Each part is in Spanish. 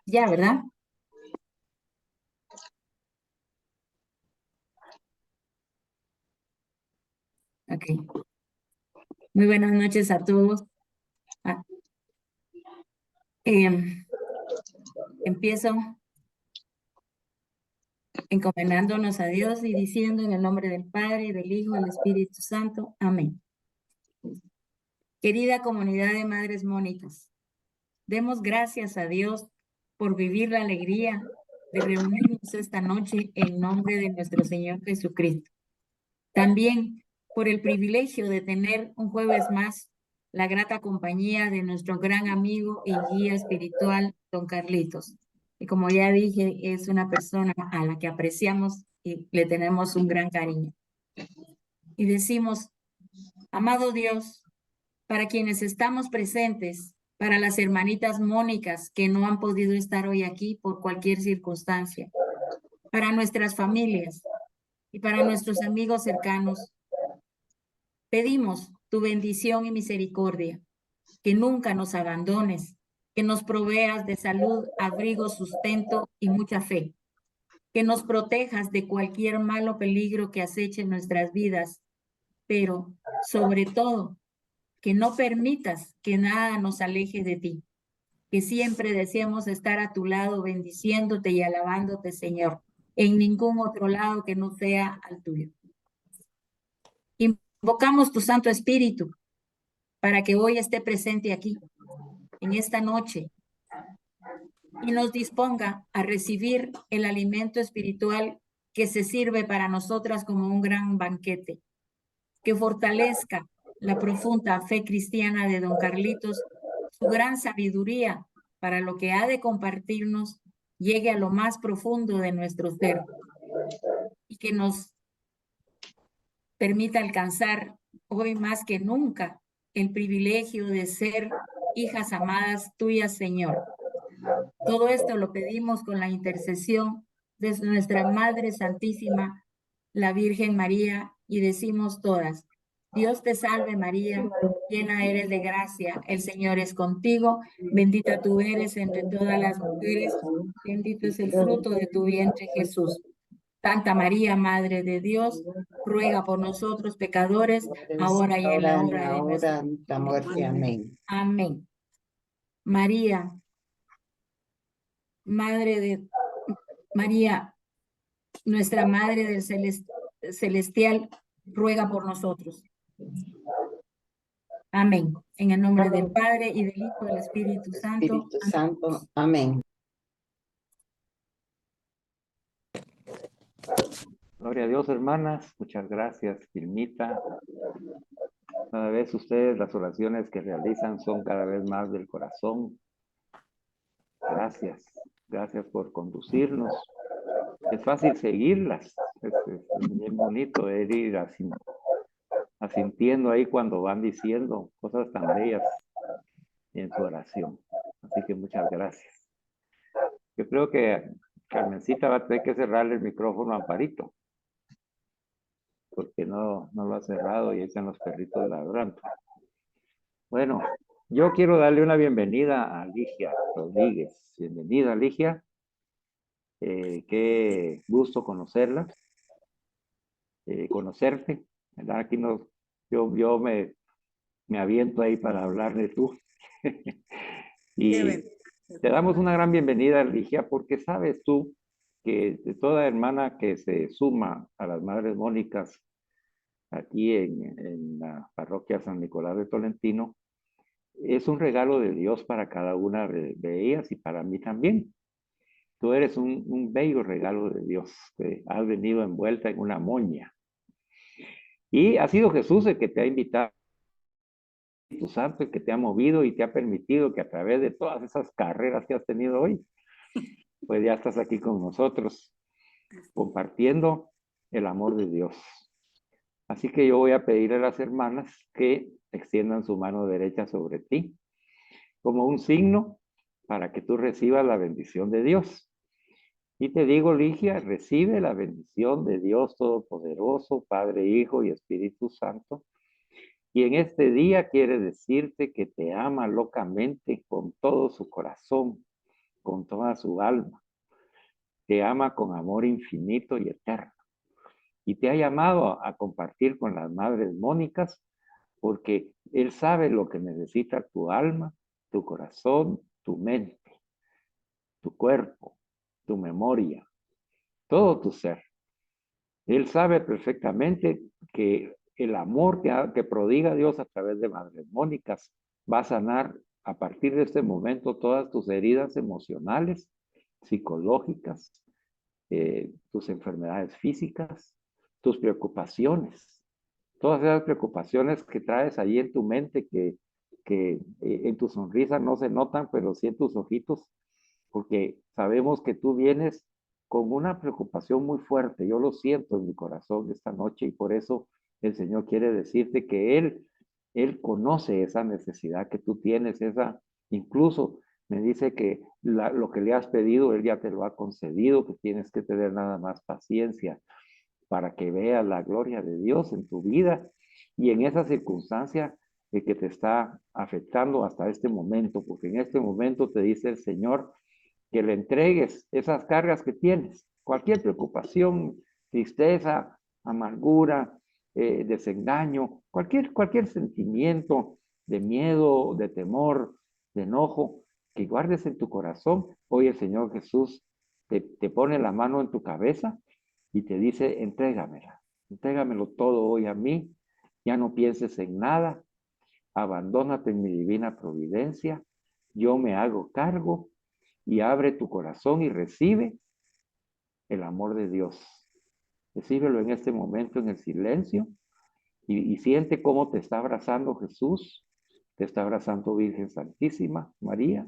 Ya, ¿verdad? Ok. Muy buenas noches a todos. Ah, em, Empiezo encomendándonos a Dios y diciendo en el nombre del Padre, del Hijo y del Espíritu Santo. Amén. Querida comunidad de Madres Mónicas, demos gracias a Dios por vivir la alegría de reunirnos esta noche en nombre de nuestro Señor Jesucristo. También por el privilegio de tener un jueves más la grata compañía de nuestro gran amigo y guía espiritual, don Carlitos. Y como ya dije, es una persona a la que apreciamos y le tenemos un gran cariño. Y decimos, amado Dios, para quienes estamos presentes, para las hermanitas Mónicas que no han podido estar hoy aquí por cualquier circunstancia, para nuestras familias y para nuestros amigos cercanos, pedimos tu bendición y misericordia, que nunca nos abandones, que nos proveas de salud, abrigo, sustento y mucha fe, que nos protejas de cualquier malo peligro que aceche nuestras vidas, pero sobre todo, que no permitas que nada nos aleje de ti, que siempre deseamos estar a tu lado bendiciéndote y alabándote, Señor, en ningún otro lado que no sea al tuyo. Invocamos tu Santo Espíritu para que hoy esté presente aquí, en esta noche, y nos disponga a recibir el alimento espiritual que se sirve para nosotras como un gran banquete, que fortalezca la profunda fe cristiana de don Carlitos, su gran sabiduría para lo que ha de compartirnos llegue a lo más profundo de nuestro ser y que nos permita alcanzar hoy más que nunca el privilegio de ser hijas amadas tuyas, Señor. Todo esto lo pedimos con la intercesión de nuestra Madre Santísima, la Virgen María, y decimos todas, Dios te salve María, llena eres de gracia, el Señor es contigo, bendita tú eres entre todas las mujeres, bendito es el fruto de tu vientre Jesús. Santa María, Madre de Dios, ruega por nosotros pecadores, ahora y en la hora de nuestra muerte. Amén. Amén. María, Madre de María, nuestra Madre del Celestial, ruega por nosotros. Amén. En el nombre del Padre y del Hijo y del Espíritu Santo. Espíritu Santo. Amén. Gloria a Dios, hermanas. Muchas gracias, Filmita. Cada vez ustedes, las oraciones que realizan son cada vez más del corazón. Gracias. Gracias por conducirnos. Es fácil seguirlas. Es bien bonito ir asintiendo ahí cuando van diciendo cosas tan bellas en su oración. Así que muchas gracias. Yo creo que Carmencita va a tener que cerrarle el micrófono a Amparito, porque no lo ha cerrado y ahí están los perritos ladrando. Bueno, yo quiero darle una bienvenida a Ligia Rodríguez. Bienvenida, Ligia. Qué gusto conocerla, conocerte, ¿verdad? Aquí no, yo me aviento ahí para hablar de tú. Y te damos una gran bienvenida, Ligia, porque sabes tú que de toda hermana que se suma a las Madres Mónicas aquí en la parroquia San Nicolás de Tolentino, es un regalo de Dios para cada una de ellas y para mí también. Tú eres un bello regalo de Dios, que has venido envuelta en una moña. Y ha sido Jesús el que te ha invitado, tu Santo, el que te ha movido y te ha permitido que a través de todas esas carreras que has tenido hoy, pues ya estás aquí con nosotros, compartiendo el amor de Dios. Así que yo voy a pedir a las hermanas que extiendan su mano derecha sobre ti, como un signo para que tú recibas la bendición de Dios. Y te digo, Ligia, recibe la bendición de Dios Todopoderoso, Padre, Hijo y Espíritu Santo. Y en este día quiere decirte que te ama locamente con todo su corazón, con toda su alma, te ama con amor infinito y eterno, y te ha llamado a compartir con las madres Mónicas, porque Él sabe lo que necesita tu alma, tu corazón, tu mente, tu cuerpo, tu memoria, todo tu ser. Él sabe perfectamente que el amor que prodiga Dios a través de Madres Mónicas va a sanar a partir de este momento todas tus heridas emocionales, psicológicas, tus enfermedades físicas, tus preocupaciones, todas esas preocupaciones que traes ahí en tu mente, que en tu sonrisa no se notan, pero sí en tus ojitos, porque sabemos que tú vienes con una preocupación muy fuerte. Yo lo siento en mi corazón esta noche y por eso el Señor quiere decirte que Él conoce esa necesidad que tú tienes, incluso me dice que lo que le has pedido, Él ya te lo ha concedido, que tienes que tener nada más paciencia para que veas la gloria de Dios en tu vida y en esa circunstancia que te está afectando hasta este momento, porque en este momento te dice el Señor que le entregues esas cargas que tienes, cualquier preocupación, tristeza, amargura, desengaño, cualquier sentimiento de miedo, de temor, de enojo, que guardes en tu corazón. Hoy el Señor Jesús te pone la mano en tu cabeza y te dice, entrégamelo todo hoy a mí, ya no pienses en nada, abandónate en mi divina providencia, yo me hago cargo y abre tu corazón y recibe el amor de Dios. Recíbelo en este momento en el silencio y siente cómo te está abrazando Jesús, te está abrazando Virgen Santísima, María,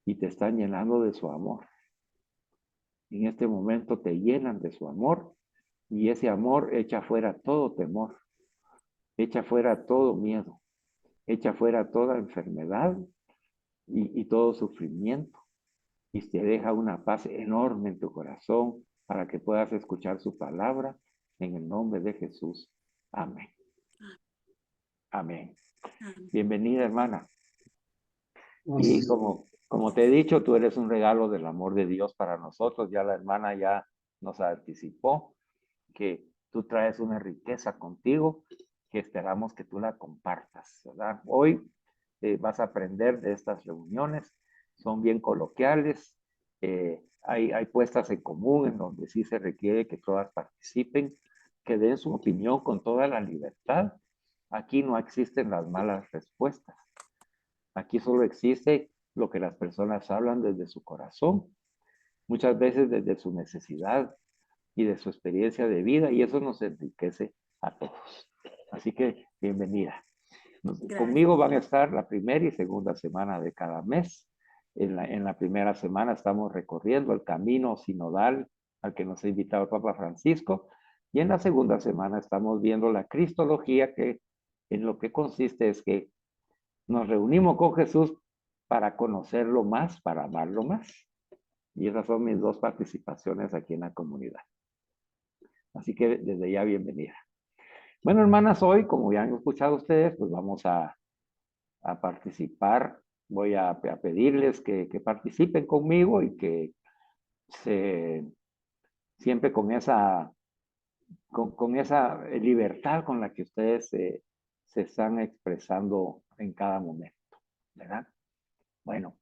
y te están llenando de su amor. En este momento te llenan de su amor y ese amor echa fuera todo temor, echa fuera todo miedo, echa fuera toda enfermedad y todo sufrimiento y te deja una paz enorme en tu corazón para que puedas escuchar su palabra en el nombre de Jesús. Amén. Amén. Bienvenida, hermana. Y como te he dicho, tú eres un regalo del amor de Dios para nosotros. Ya la hermana ya nos anticipó que tú traes una riqueza contigo que esperamos que tú la compartas, ¿verdad? Hoy vas a aprender de estas reuniones, son bien coloquiales, hay puestas en común en donde sí se requiere que todas participen, que den su opinión con toda la libertad. Aquí no existen las malas respuestas, aquí solo existe lo que las personas hablan desde su corazón, muchas veces desde su necesidad y de su experiencia de vida, y eso nos enriquece a todos. Así que bienvenida. Conmigo van a estar la primera y segunda semana de cada mes. En la primera semana estamos recorriendo el camino sinodal al que nos ha invitado el Papa Francisco, y en la segunda semana estamos viendo la cristología, que en lo que consiste es que nos reunimos con Jesús para conocerlo más, para amarlo más. Y esas son mis dos participaciones aquí en la comunidad. Así que desde ya bienvenida. Bueno, hermanas, hoy, como ya han escuchado ustedes, pues vamos a participar. Voy a pedirles que participen conmigo y que siempre con esa libertad con la que ustedes se están expresando en cada momento, ¿verdad? Bueno,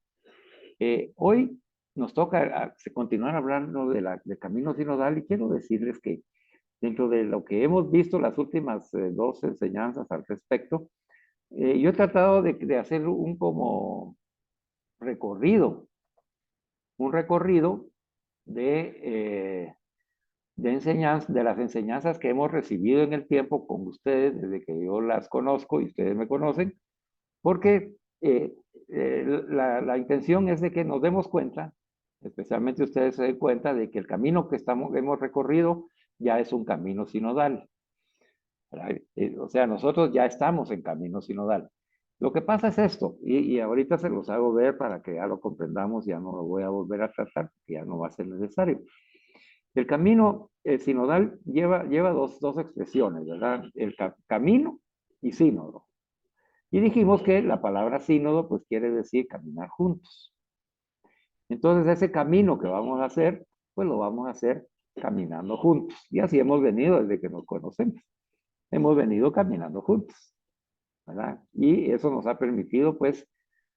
hoy nos toca continuar hablando del camino sinodal y quiero decirles que dentro de lo que hemos visto las últimas dos enseñanzas al respecto, yo he tratado de hacer un recorrido, un recorrido de las enseñanzas que hemos recibido en el tiempo con ustedes, desde que yo las conozco y ustedes me conocen, porque la intención es de que nos demos cuenta, especialmente ustedes se den cuenta, de que el camino que hemos recorrido ya es un camino sinodal. O sea, nosotros ya estamos en camino sinodal. Lo que pasa es esto, y ahorita se los hago ver para que ya lo comprendamos, ya no lo voy a volver a tratar, porque ya no va a ser necesario. El camino sinodal lleva dos expresiones, ¿verdad? El camino y sínodo. Y dijimos que la palabra sínodo pues quiere decir caminar juntos. Entonces ese camino que vamos a hacer, pues lo vamos a hacer caminando juntos. Y así hemos venido desde que nos conocemos. Hemos venido caminando juntos, ¿verdad? Y eso nos ha permitido, pues,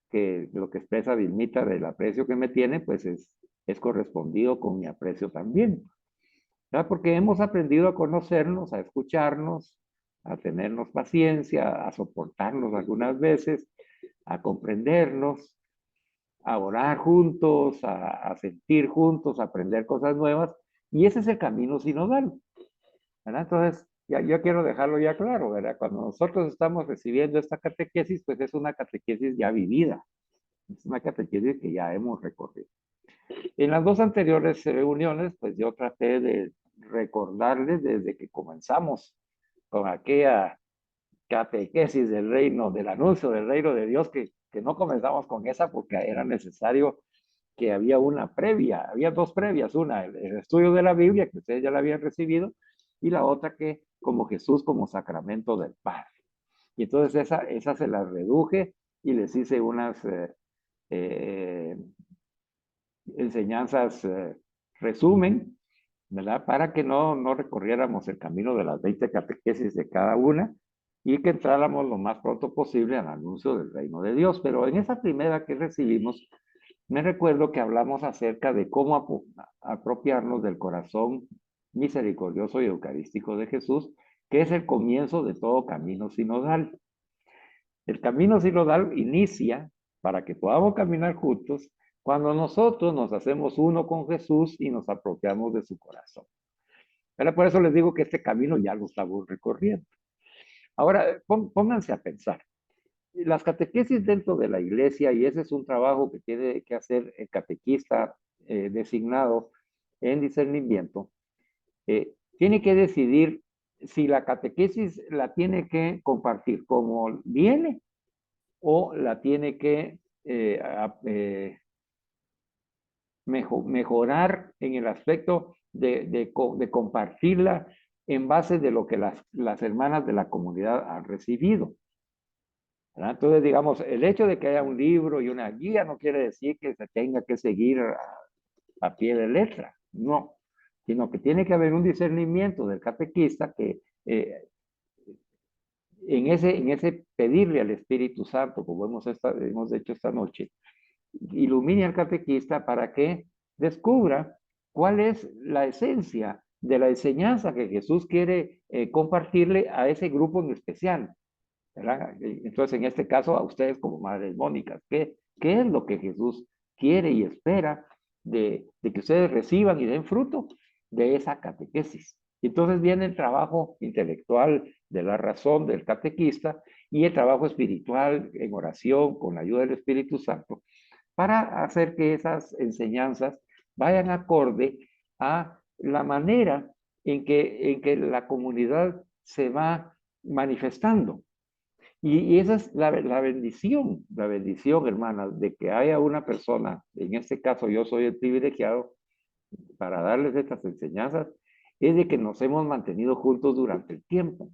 que lo que expresa Vilmita del aprecio que me tiene, pues es correspondido con mi aprecio también, ¿verdad? Porque hemos aprendido a conocernos, a escucharnos, a tenernos paciencia, a soportarnos algunas veces, a comprendernos, a orar juntos, a sentir juntos, a aprender cosas nuevas, y ese es el camino sinodal, ¿verdad? Entonces, yo quiero dejarlo ya claro, ¿verdad? Cuando nosotros estamos recibiendo esta catequesis, pues es una catequesis ya vivida, es una catequesis que ya hemos recorrido. En las dos anteriores reuniones, pues yo traté de recordarles desde que comenzamos con aquella catequesis del reino, del anuncio del reino de Dios, que no comenzamos con esa porque era necesario que había una previa, había dos previas, una, el estudio de la Biblia, que ustedes ya la habían recibido, y la otra que como Jesús como sacramento del Padre. Y entonces esa se las reduje y les hice unas eh, enseñanzas resumen, ¿verdad? Para que no recorriéramos el camino de las 20 catequesis de cada una y que entráramos lo más pronto posible al anuncio del reino de Dios. Pero en esa primera que recibimos, me recuerdo que hablamos acerca de cómo apropiarnos del corazón misericordioso y eucarístico de Jesús, que es el comienzo de todo camino sinodal. El camino sinodal inicia para que podamos caminar juntos cuando nosotros nos hacemos uno con Jesús y nos apropiamos de su corazón. Pero por eso les digo que este camino ya lo estamos recorriendo. Ahora, pónganse a pensar. Las catequesis dentro de la iglesia, y ese es un trabajo que tiene que hacer el catequista designado en discernimiento, tiene que decidir si la catequesis la tiene que compartir como viene o la tiene que mejorar en el aspecto de compartirla en base de lo que las hermanas de la comunidad han recibido, ¿verdad? Entonces, digamos, el hecho de que haya un libro y una guía no quiere decir que se tenga que seguir a pie de letra, no, sino que tiene que haber un discernimiento del catequista que en ese pedirle al Espíritu Santo, como hemos hecho esta noche, ilumine al catequista para que descubra cuál es la esencia de la enseñanza que Jesús quiere compartirle a ese grupo en especial, ¿verdad? Entonces, en este caso, a ustedes como madres mónicas, ¿qué es lo que Jesús quiere y espera de que ustedes reciban y den fruto de esa catequesis? Entonces viene el trabajo intelectual de la razón del catequista y el trabajo espiritual en oración con la ayuda del Espíritu Santo para hacer que esas enseñanzas vayan acorde a la manera en que la comunidad se va manifestando. Y esa es la bendición, hermanas, de que haya una persona, en este caso yo soy el privilegiado, para darles estas enseñanzas, es de que nos hemos mantenido juntos durante el tiempo.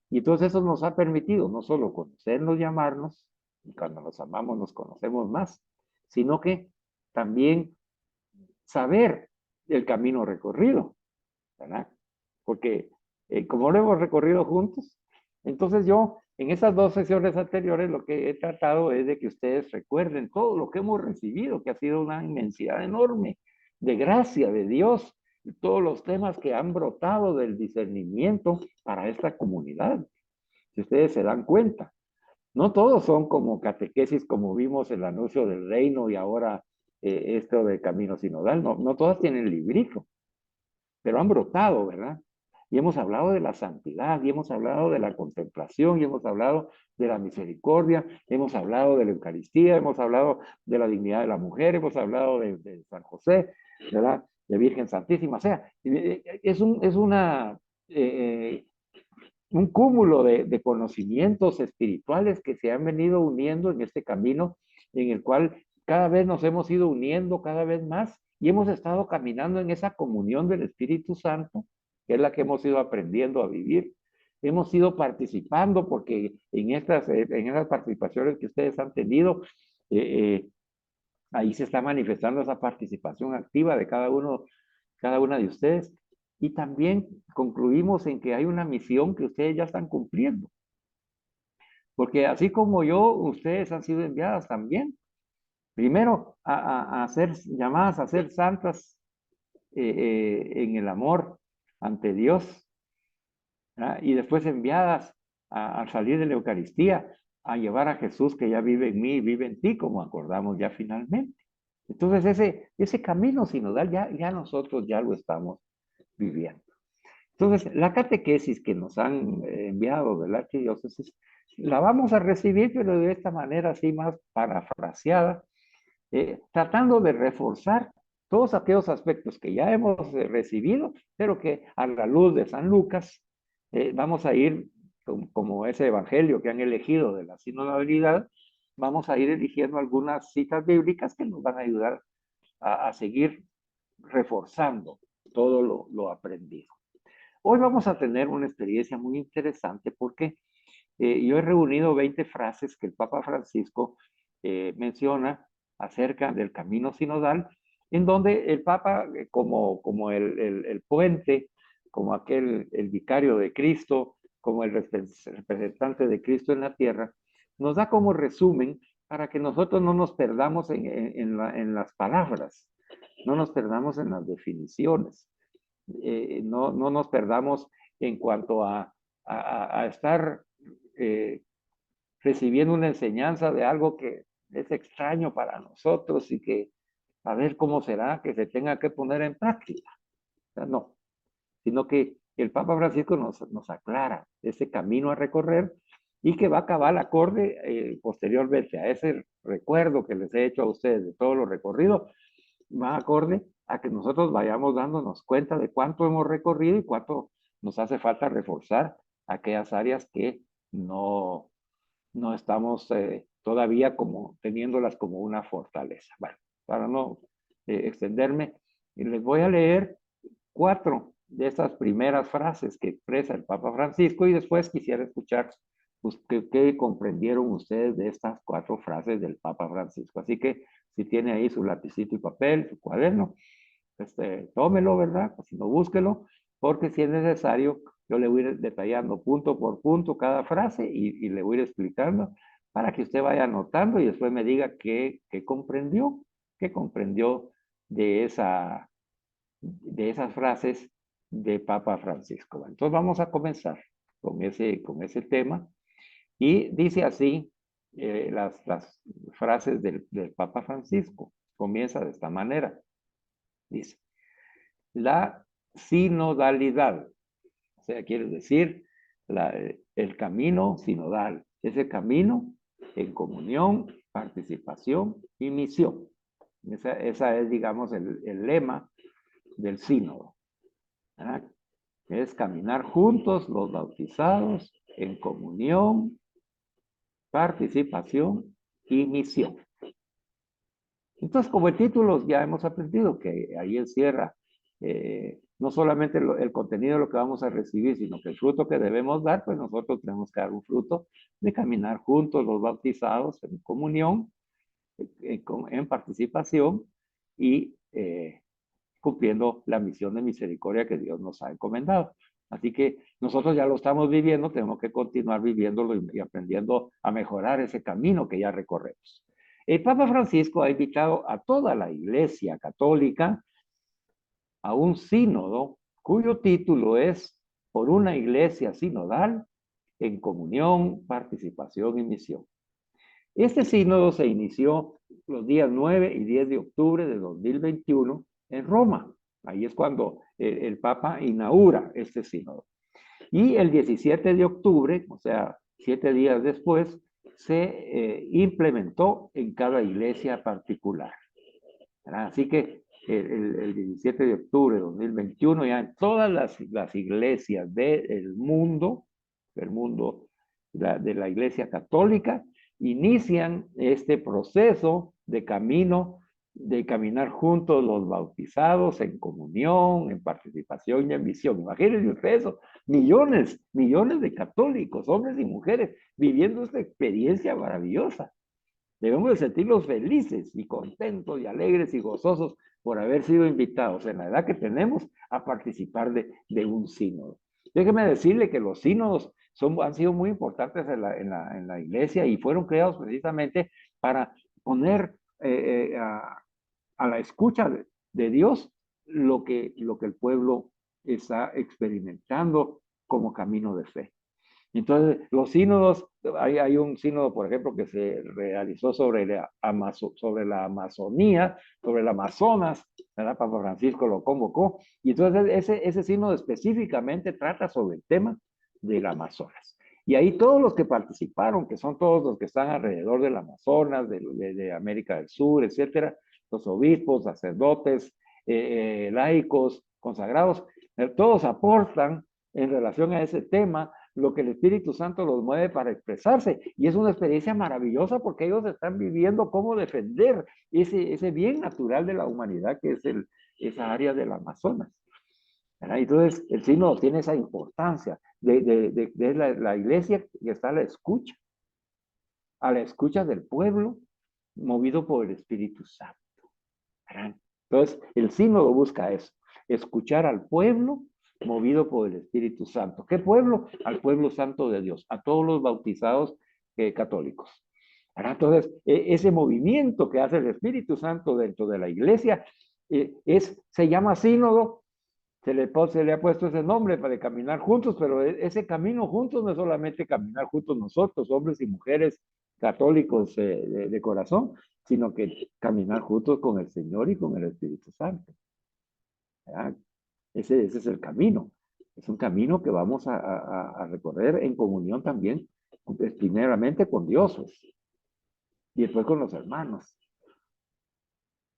Y entonces eso nos ha permitido no solo conocernos y amarnos, y cuando nos amamos nos conocemos más, sino que también saber el camino recorrido, ¿verdad? Porque como lo hemos recorrido juntos, entonces yo en esas dos sesiones anteriores lo que he tratado es de que ustedes recuerden todo lo que hemos recibido, que ha sido una inmensidad enorme de gracia de Dios, y todos los temas que han brotado del discernimiento para esta comunidad. Si ustedes se dan cuenta, no todos son como catequesis, como vimos el anuncio del reino y ahora esto de camino sinodal, no todas tienen librito, pero han brotado, ¿verdad? Y hemos hablado de la santidad, y hemos hablado de la contemplación, y hemos hablado de la misericordia, hemos hablado de la Eucaristía, hemos hablado de la dignidad de la mujer, hemos hablado de San José, ¿verdad? De Virgen Santísima. O sea, es un cúmulo de conocimientos espirituales que se han venido uniendo en este camino en el cual cada vez nos hemos ido uniendo cada vez más y hemos estado caminando en esa comunión del Espíritu Santo, que es la que hemos ido aprendiendo a vivir. Hemos ido participando porque en esas participaciones que ustedes han tenido, Ahí se está manifestando esa participación activa de cada una de ustedes. Y también concluimos en que hay una misión que ustedes ya están cumpliendo. Porque así como yo, ustedes han sido enviadas también. Primero, a ser llamadas a ser santas en el amor ante Dios, ¿verdad? Y después enviadas a salir de la Eucaristía, a llevar a Jesús que ya vive en mí y vive en ti, como acordamos ya finalmente. Entonces ese camino sinodal ya nosotros ya lo estamos viviendo. Entonces, la catequesis que nos han enviado de la arquidiócesis, la vamos a recibir, pero de esta manera así más parafraseada, tratando de reforzar todos aquellos aspectos que ya hemos recibido, pero que a la luz de San Lucas vamos a ir, como ese evangelio que han elegido de la sinodalidad, vamos a ir eligiendo algunas citas bíblicas que nos van a ayudar a seguir reforzando todo lo aprendido. Hoy vamos a tener una experiencia muy interesante porque yo he reunido 20 frases que el Papa Francisco menciona acerca del camino sinodal, en donde el Papa, como el puente, como el vicario de Cristo, como el representante de Cristo en la tierra, nos da como resumen para que nosotros no nos perdamos en las palabras, no nos perdamos en las definiciones, no nos perdamos en cuanto a estar recibiendo una enseñanza de algo que es extraño para nosotros y que a ver cómo será que se tenga que poner en práctica. O sea, no, sino que el Papa Francisco nos aclara ese camino a recorrer y que va a acabar acorde posteriormente a ese recuerdo que les he hecho a ustedes de todo lo recorrido, va acorde a que nosotros vayamos dándonos cuenta de cuánto hemos recorrido y cuánto nos hace falta reforzar aquellas áreas que no estamos todavía como teniéndolas como una fortaleza. Bueno, para no extenderme, les voy a leer 4 de estas primeras frases que expresa el Papa Francisco y después quisiera escuchar pues, qué comprendieron ustedes de estas 4 frases del Papa Francisco. Así que si tiene ahí su lapicito y papel, su cuaderno, tómelo, ¿verdad? Si no, búsquelo, porque si es necesario, yo le voy a ir detallando punto por punto cada frase y le voy a ir explicando para que usted vaya anotando y después me diga qué comprendió de, de esas frases de Papa Francisco. Entonces vamos a comenzar con ese tema y dice así las frases del Papa Francisco. Comienza de esta manera. Dice, la sinodalidad, o sea, quiere decir el camino sinodal, ese camino en comunión, participación y misión. Esa es, digamos, el lema del sínodo. ¿Verdad? Es caminar juntos los bautizados en comunión, participación y misión. Entonces, como el título ya hemos aprendido que ahí encierra no solamente el contenido de lo que vamos a recibir, sino que el fruto que debemos dar, pues nosotros tenemos que dar un fruto de caminar juntos los bautizados en comunión, en participación y cumpliendo la misión de misericordia que Dios nos ha encomendado. Así que nosotros ya lo estamos viviendo, tenemos que continuar viviéndolo y aprendiendo a mejorar ese camino que ya recorremos. El Papa Francisco ha invitado a toda la Iglesia Católica a un sínodo cuyo título es Por una Iglesia Sinodal en comunión, participación y misión. Este sínodo se inició los días 9 y 10 de octubre de 2021 en Roma. Ahí es cuando el Papa inaugura este sínodo. Y el 17 de octubre, o sea, 7 días después, se implementó en cada iglesia particular. Así que el 17 de octubre de 2021 ya en todas las iglesias del mundo, de la iglesia católica, inician este proceso de camino, de caminar juntos los bautizados en comunión, en participación y en misión. Imagínense ustedes eso, millones de católicos, hombres y mujeres, viviendo esta experiencia maravillosa. Debemos de sentirnos felices y contentos y alegres y gozosos por haber sido invitados en la edad que tenemos a participar de un sínodo. Déjeme decirle que los sínodos han sido muy importantes en la iglesia y fueron creados precisamente para poner a la escucha de Dios lo que el pueblo está experimentando como camino de fe. Entonces, los sínodos, hay un sínodo, por ejemplo, que se realizó sobre la Amazonía, sobre el Amazonas, ¿verdad? Papa Francisco lo convocó, y entonces ese sínodo específicamente trata sobre el tema del Amazonas. Y ahí todos los que participaron, que son todos los que están alrededor del Amazonas, de América del Sur, etcétera, los obispos, sacerdotes, laicos, consagrados, todos aportan en relación a ese tema lo que el Espíritu Santo los mueve para expresarse. Y es una experiencia maravillosa porque ellos están viviendo cómo defender ese bien natural de la humanidad que es esa área del Amazonas. ¿Verdad? Entonces, el sínodo tiene esa importancia de la iglesia que está a la escucha del pueblo, movido por el Espíritu Santo. ¿Verdad? Entonces, el sínodo busca eso, escuchar al pueblo movido por el Espíritu Santo. ¿Qué pueblo? Al pueblo santo de Dios, a todos los bautizados católicos. ¿Verdad? Entonces, ese movimiento que hace el Espíritu Santo dentro de la iglesia se llama sínodo. Se le ha puesto ese nombre para caminar juntos, pero ese camino juntos no es solamente caminar juntos nosotros, hombres y mujeres católicos de corazón, sino que caminar juntos con el Señor y con el Espíritu Santo. ¿Verdad? Ese es el camino. Es un camino que vamos a recorrer en comunión también, pues, primeramente con Dios, pues, y después con los hermanos.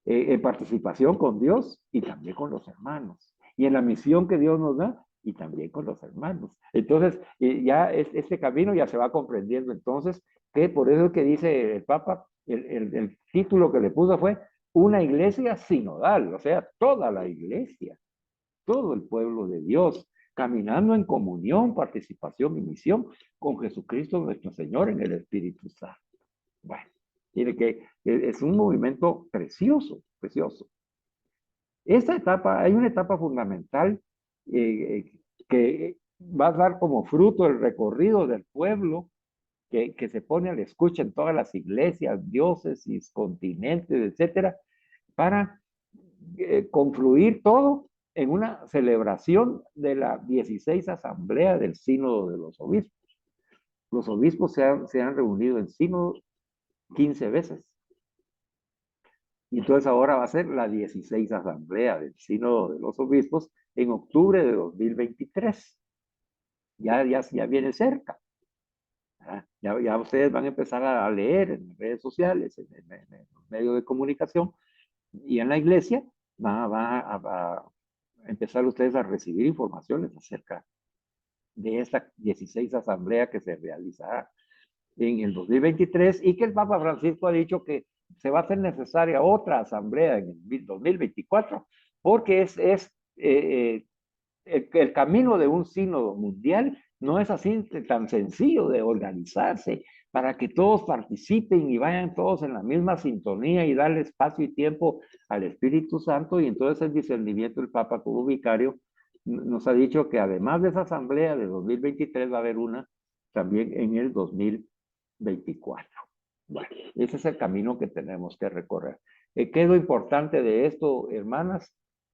En participación con Dios y también con los hermanos. Y en la misión que Dios nos da y también con los hermanos. Entonces, ya este camino ya se va comprendiendo. Entonces, que por eso es que dice el Papa, el título que le puso fue una iglesia sinodal, o sea, toda la iglesia, todo el pueblo de Dios, caminando en comunión, participación y misión con Jesucristo nuestro Señor en el Espíritu Santo. Bueno, tiene que, es un movimiento precioso, precioso. Esta etapa, hay una etapa fundamental que va a dar como fruto el recorrido del pueblo que se pone a la escucha en todas las iglesias, diócesis, continentes, etcétera, para confluir todo en una celebración de la 16 Asamblea del Sínodo de los Obispos. Los obispos se han reunido en sínodo 15 veces. Y entonces ahora va a ser la 16 Asamblea del Sínodo de los Obispos en octubre de 2023. Ya viene cerca. Ya ustedes van a empezar a leer en redes sociales, en los medios de comunicación y en la iglesia van a empezar ustedes a recibir informaciones acerca de esta 16 Asamblea que se realizará en el 2023 y que el Papa Francisco ha dicho que se va a hacer necesaria otra asamblea en el 2024 porque el camino de un sínodo mundial no es así tan sencillo de organizarse para que todos participen y vayan todos en la misma sintonía y darle espacio y tiempo al Espíritu Santo. Y entonces el discernimiento del Papa como vicario nos ha dicho que además de esa asamblea de 2023 va a haber una también en el 2024. Bueno, ese es el camino que tenemos que recorrer. ¿Qué es lo importante de esto, hermanas?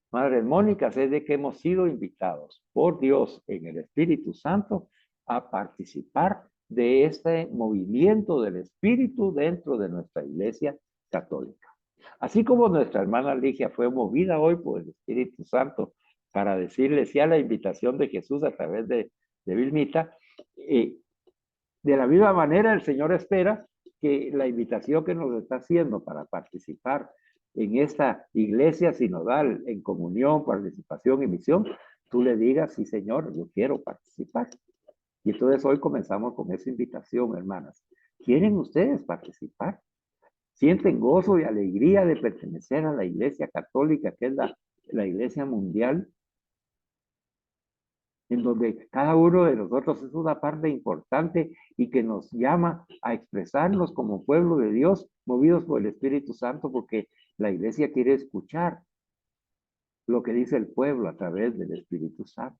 Madres Mónicas, es de que hemos sido invitados por Dios en el Espíritu Santo a participar de este movimiento del Espíritu dentro de nuestra Iglesia Católica. Así como nuestra hermana Ligia fue movida hoy por el Espíritu Santo para decirle sí a la invitación de Jesús a través de Vilmita, de la misma manera el Señor espera que la invitación que nos está haciendo para participar en esta iglesia sinodal, en comunión, participación y misión, tú le digas, sí Señor, yo quiero participar. Y entonces hoy comenzamos con esa invitación, hermanas. ¿Quieren ustedes participar? ¿Sienten gozo y alegría de pertenecer a la iglesia católica, que es la iglesia mundial? en donde cada uno de nosotros es una parte importante y que nos llama a expresarnos como pueblo de Dios, movidos por el Espíritu Santo, porque la iglesia quiere escuchar lo que dice el pueblo a través del Espíritu Santo.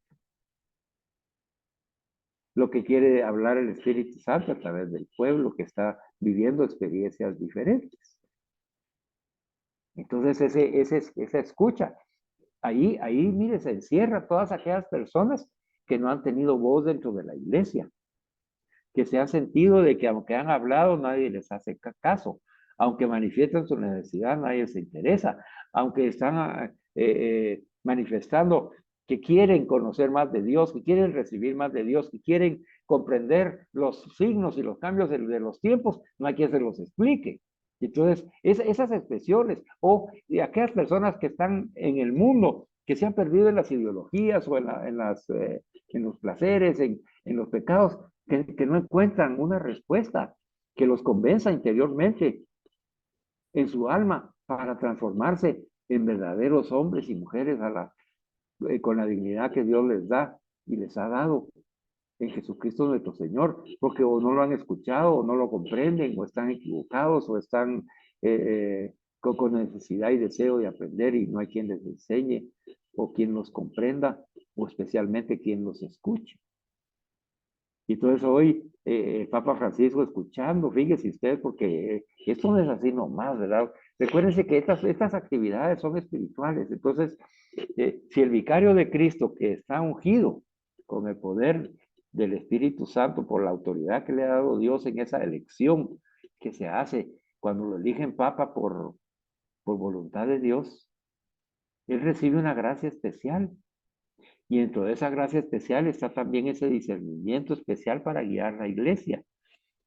Lo que quiere hablar el Espíritu Santo a través del pueblo que está viviendo experiencias diferentes. Entonces, esa escucha, ahí, mire, se encierra todas aquellas personas que no han tenido voz dentro de la iglesia, que se han sentido de que aunque han hablado, nadie les hace caso, aunque manifiestan su necesidad, nadie se interesa, aunque están manifestando que quieren conocer más de Dios, que quieren recibir más de Dios, que quieren comprender los signos y los cambios de los tiempos, no hay quien se los explique. Entonces, esas expresiones, o de aquellas personas que están en el mundo, que se han perdido en las ideologías o en los placeres, en los pecados, que no encuentran una respuesta que los convenza interiormente en su alma para transformarse en verdaderos hombres y mujeres con la dignidad que Dios les da y les ha dado en Jesucristo nuestro Señor, porque o no lo han escuchado, o no lo comprenden, o están equivocados, o están con necesidad y deseo de aprender y no hay quien les enseñe, o quien los comprenda, o especialmente quien los escuche. Y entonces hoy el Papa Francisco escuchando, fíjese usted, porque esto no es así nomás, ¿verdad? Recuérdense que estas actividades son espirituales. Entonces, si el vicario de Cristo que está ungido con el poder del Espíritu Santo por la autoridad que le ha dado Dios en esa elección que se hace cuando lo eligen Papa por voluntad de Dios, él recibe una gracia especial. Y dentro de esa gracia especial está también ese discernimiento especial para guiar la iglesia.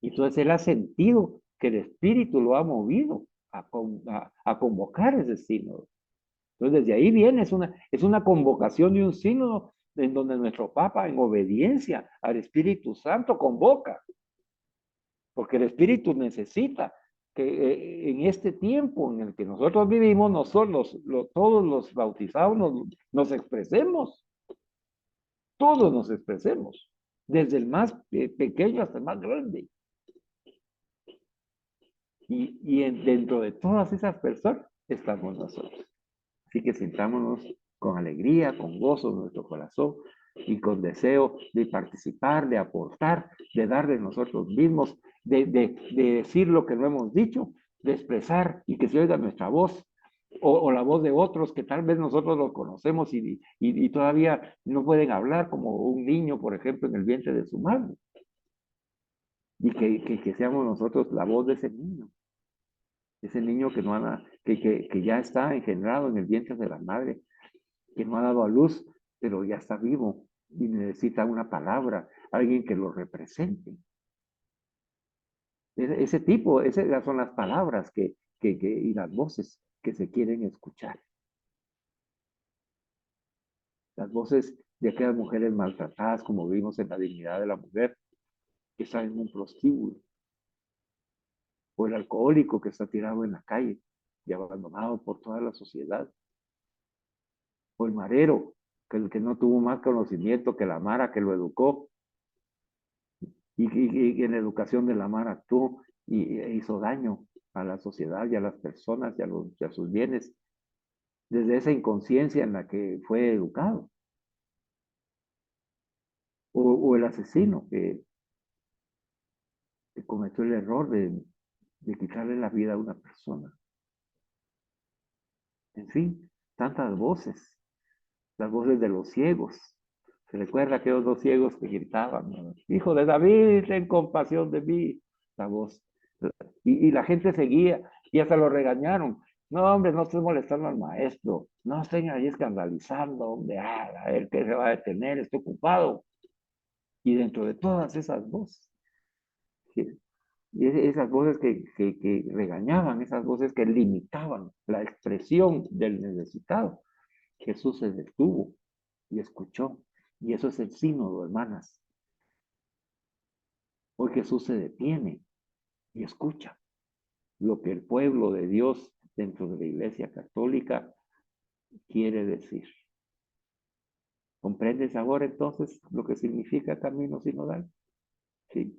Y entonces él ha sentido que el Espíritu lo ha movido a convocar ese sínodo. Entonces desde ahí viene, es una convocación de un sínodo en donde nuestro Papa, en obediencia al Espíritu Santo, convoca. Porque el Espíritu necesita que en este tiempo en el que nosotros vivimos, nosotros, todos los bautizados nos expresemos. Todos nos expresemos, desde el más pequeño hasta el más grande. Dentro de todas esas personas estamos nosotros. Así que sintámonos con alegría, con gozo en nuestro corazón y con deseo de participar, de aportar, de dar de nosotros mismos, de decir lo que no hemos dicho, de expresar y que se oiga nuestra voz o la voz de otros que tal vez nosotros los conocemos y todavía no pueden hablar, como un niño, por ejemplo, en el vientre de su madre. Y que seamos nosotros la voz de ese niño que, no ha, que ya está engendrado en el vientre de la madre, que no ha dado a luz, pero ya está vivo y necesita una palabra, alguien que lo represente. Ese tipo, esas son las palabras y las voces que se quieren escuchar. Las voces de aquellas mujeres maltratadas, como vimos en la dignidad de la mujer, que está en un prostíbulo, o el alcohólico que está tirado en la calle y abandonado por toda la sociedad, o el marero, que el que no tuvo más conocimiento que la Mara que lo educó, y en la educación de la Mara actuó e hizo daño a la sociedad y a las personas y a sus bienes, desde esa inconsciencia en la que fue educado. O el asesino que cometió el error de quitarle la vida a una persona. En fin, tantas voces, las voces de los ciegos. Se recuerda aquellos dos ciegos que gritaban, ¿no? Hijo de David, ten compasión de mí. La voz. Y la gente seguía y hasta lo regañaron. No, hombre, no estés molestando al maestro. No estén ahí escandalizando, hombre. A ver qué se va a detener, estoy ocupado. Y dentro de todas esas voces, y esas voces que regañaban, esas voces que limitaban la expresión del necesitado, Jesús se detuvo y escuchó. Y eso es el sínodo, hermanas. Hoy Jesús se detiene y escucha lo que el pueblo de Dios dentro de la Iglesia Católica quiere decir. ¿Comprendes ahora entonces lo que significa camino sinodal? Sí,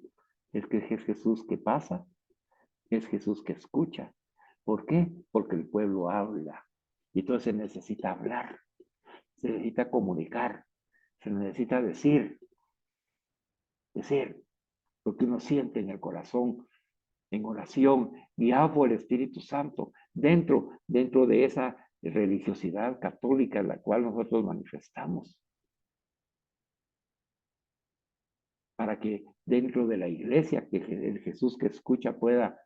es que es Jesús que pasa, es Jesús que escucha. ¿Por qué? Porque el pueblo habla. Y entonces se necesita hablar, se necesita comunicar, se necesita decir lo que uno siente en el corazón, en oración, guiado por el Espíritu Santo, dentro de esa religiosidad católica en la cual nosotros manifestamos. Para que dentro de la iglesia, que el Jesús que escucha pueda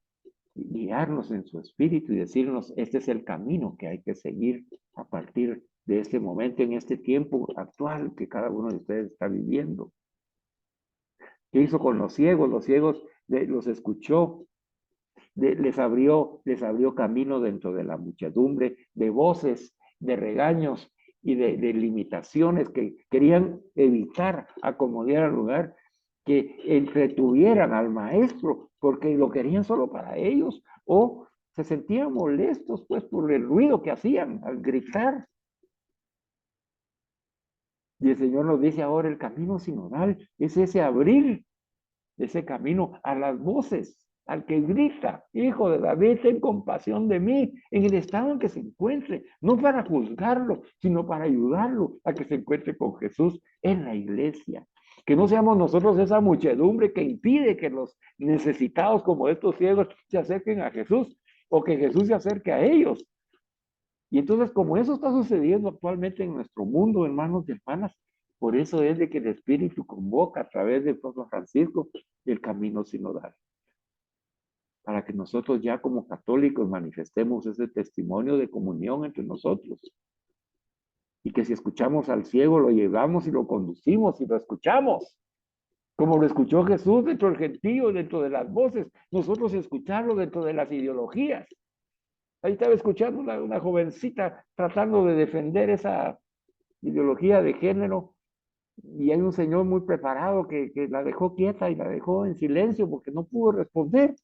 guiarnos en su espíritu y decirnos, este es el camino que hay que seguir a partir de este momento, en este tiempo actual que cada uno de ustedes está viviendo. ¿Qué hizo con los ciegos? Los ciegos los escuchó, les abrió camino dentro de la muchedumbre, de voces, de regaños y de limitaciones que querían evitar acomodar al lugar, que entretuvieran al maestro porque lo querían solo para ellos, o se sentían molestos pues por el ruido que hacían al gritar. Y el Señor nos dice ahora, el camino sinodal es ese abrir ese camino a las voces, al que grita, hijo de David, ten compasión de mí, en el estado en que se encuentre, no para juzgarlo, sino para ayudarlo a que se encuentre con Jesús en la iglesia. Que no seamos nosotros esa muchedumbre que impide que los necesitados como estos ciegos se acerquen a Jesús o que Jesús se acerque a ellos. Y entonces, como eso está sucediendo actualmente en nuestro mundo, hermanos y hermanas, por eso es de que el Espíritu convoca a través del Papa Francisco el camino sinodal. Para que nosotros ya como católicos manifestemos ese testimonio de comunión entre nosotros. Y que si escuchamos al ciego, lo llevamos y lo conducimos y lo escuchamos. Como lo escuchó Jesús dentro del gentío, dentro de las voces. Nosotros escucharlo dentro de las ideologías. Ahí estaba escuchando una jovencita tratando de defender esa ideología de género y hay un señor muy preparado que la dejó quieta y la dejó en silencio porque no pudo responder.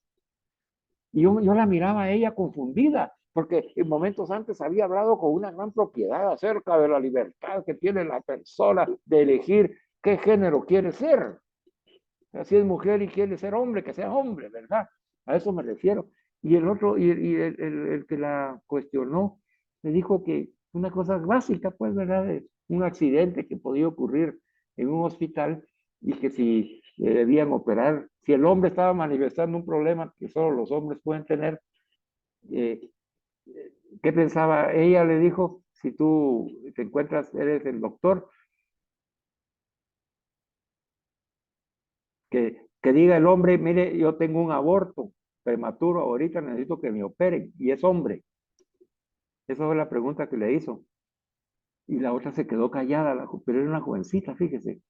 Y yo la miraba a ella confundida porque en momentos antes había hablado con una gran propiedad acerca de la libertad que tiene la persona de elegir qué género quiere ser. Si es mujer y quiere ser hombre, que sea hombre, ¿verdad? A eso me refiero. Y el otro, el que la cuestionó, le dijo que una cosa básica, pues, ¿verdad? De un accidente que podía ocurrir en un hospital y que si debían operar, si el hombre estaba manifestando un problema que solo los hombres pueden tener, eh, ¿qué pensaba? Ella le dijo, si tú te encuentras, eres el doctor, que diga el hombre, mire, yo tengo un aborto prematuro, ahorita necesito que me operen, y es hombre. Esa fue la pregunta que le hizo. Y la otra se quedó callada, pero era una jovencita, fíjese,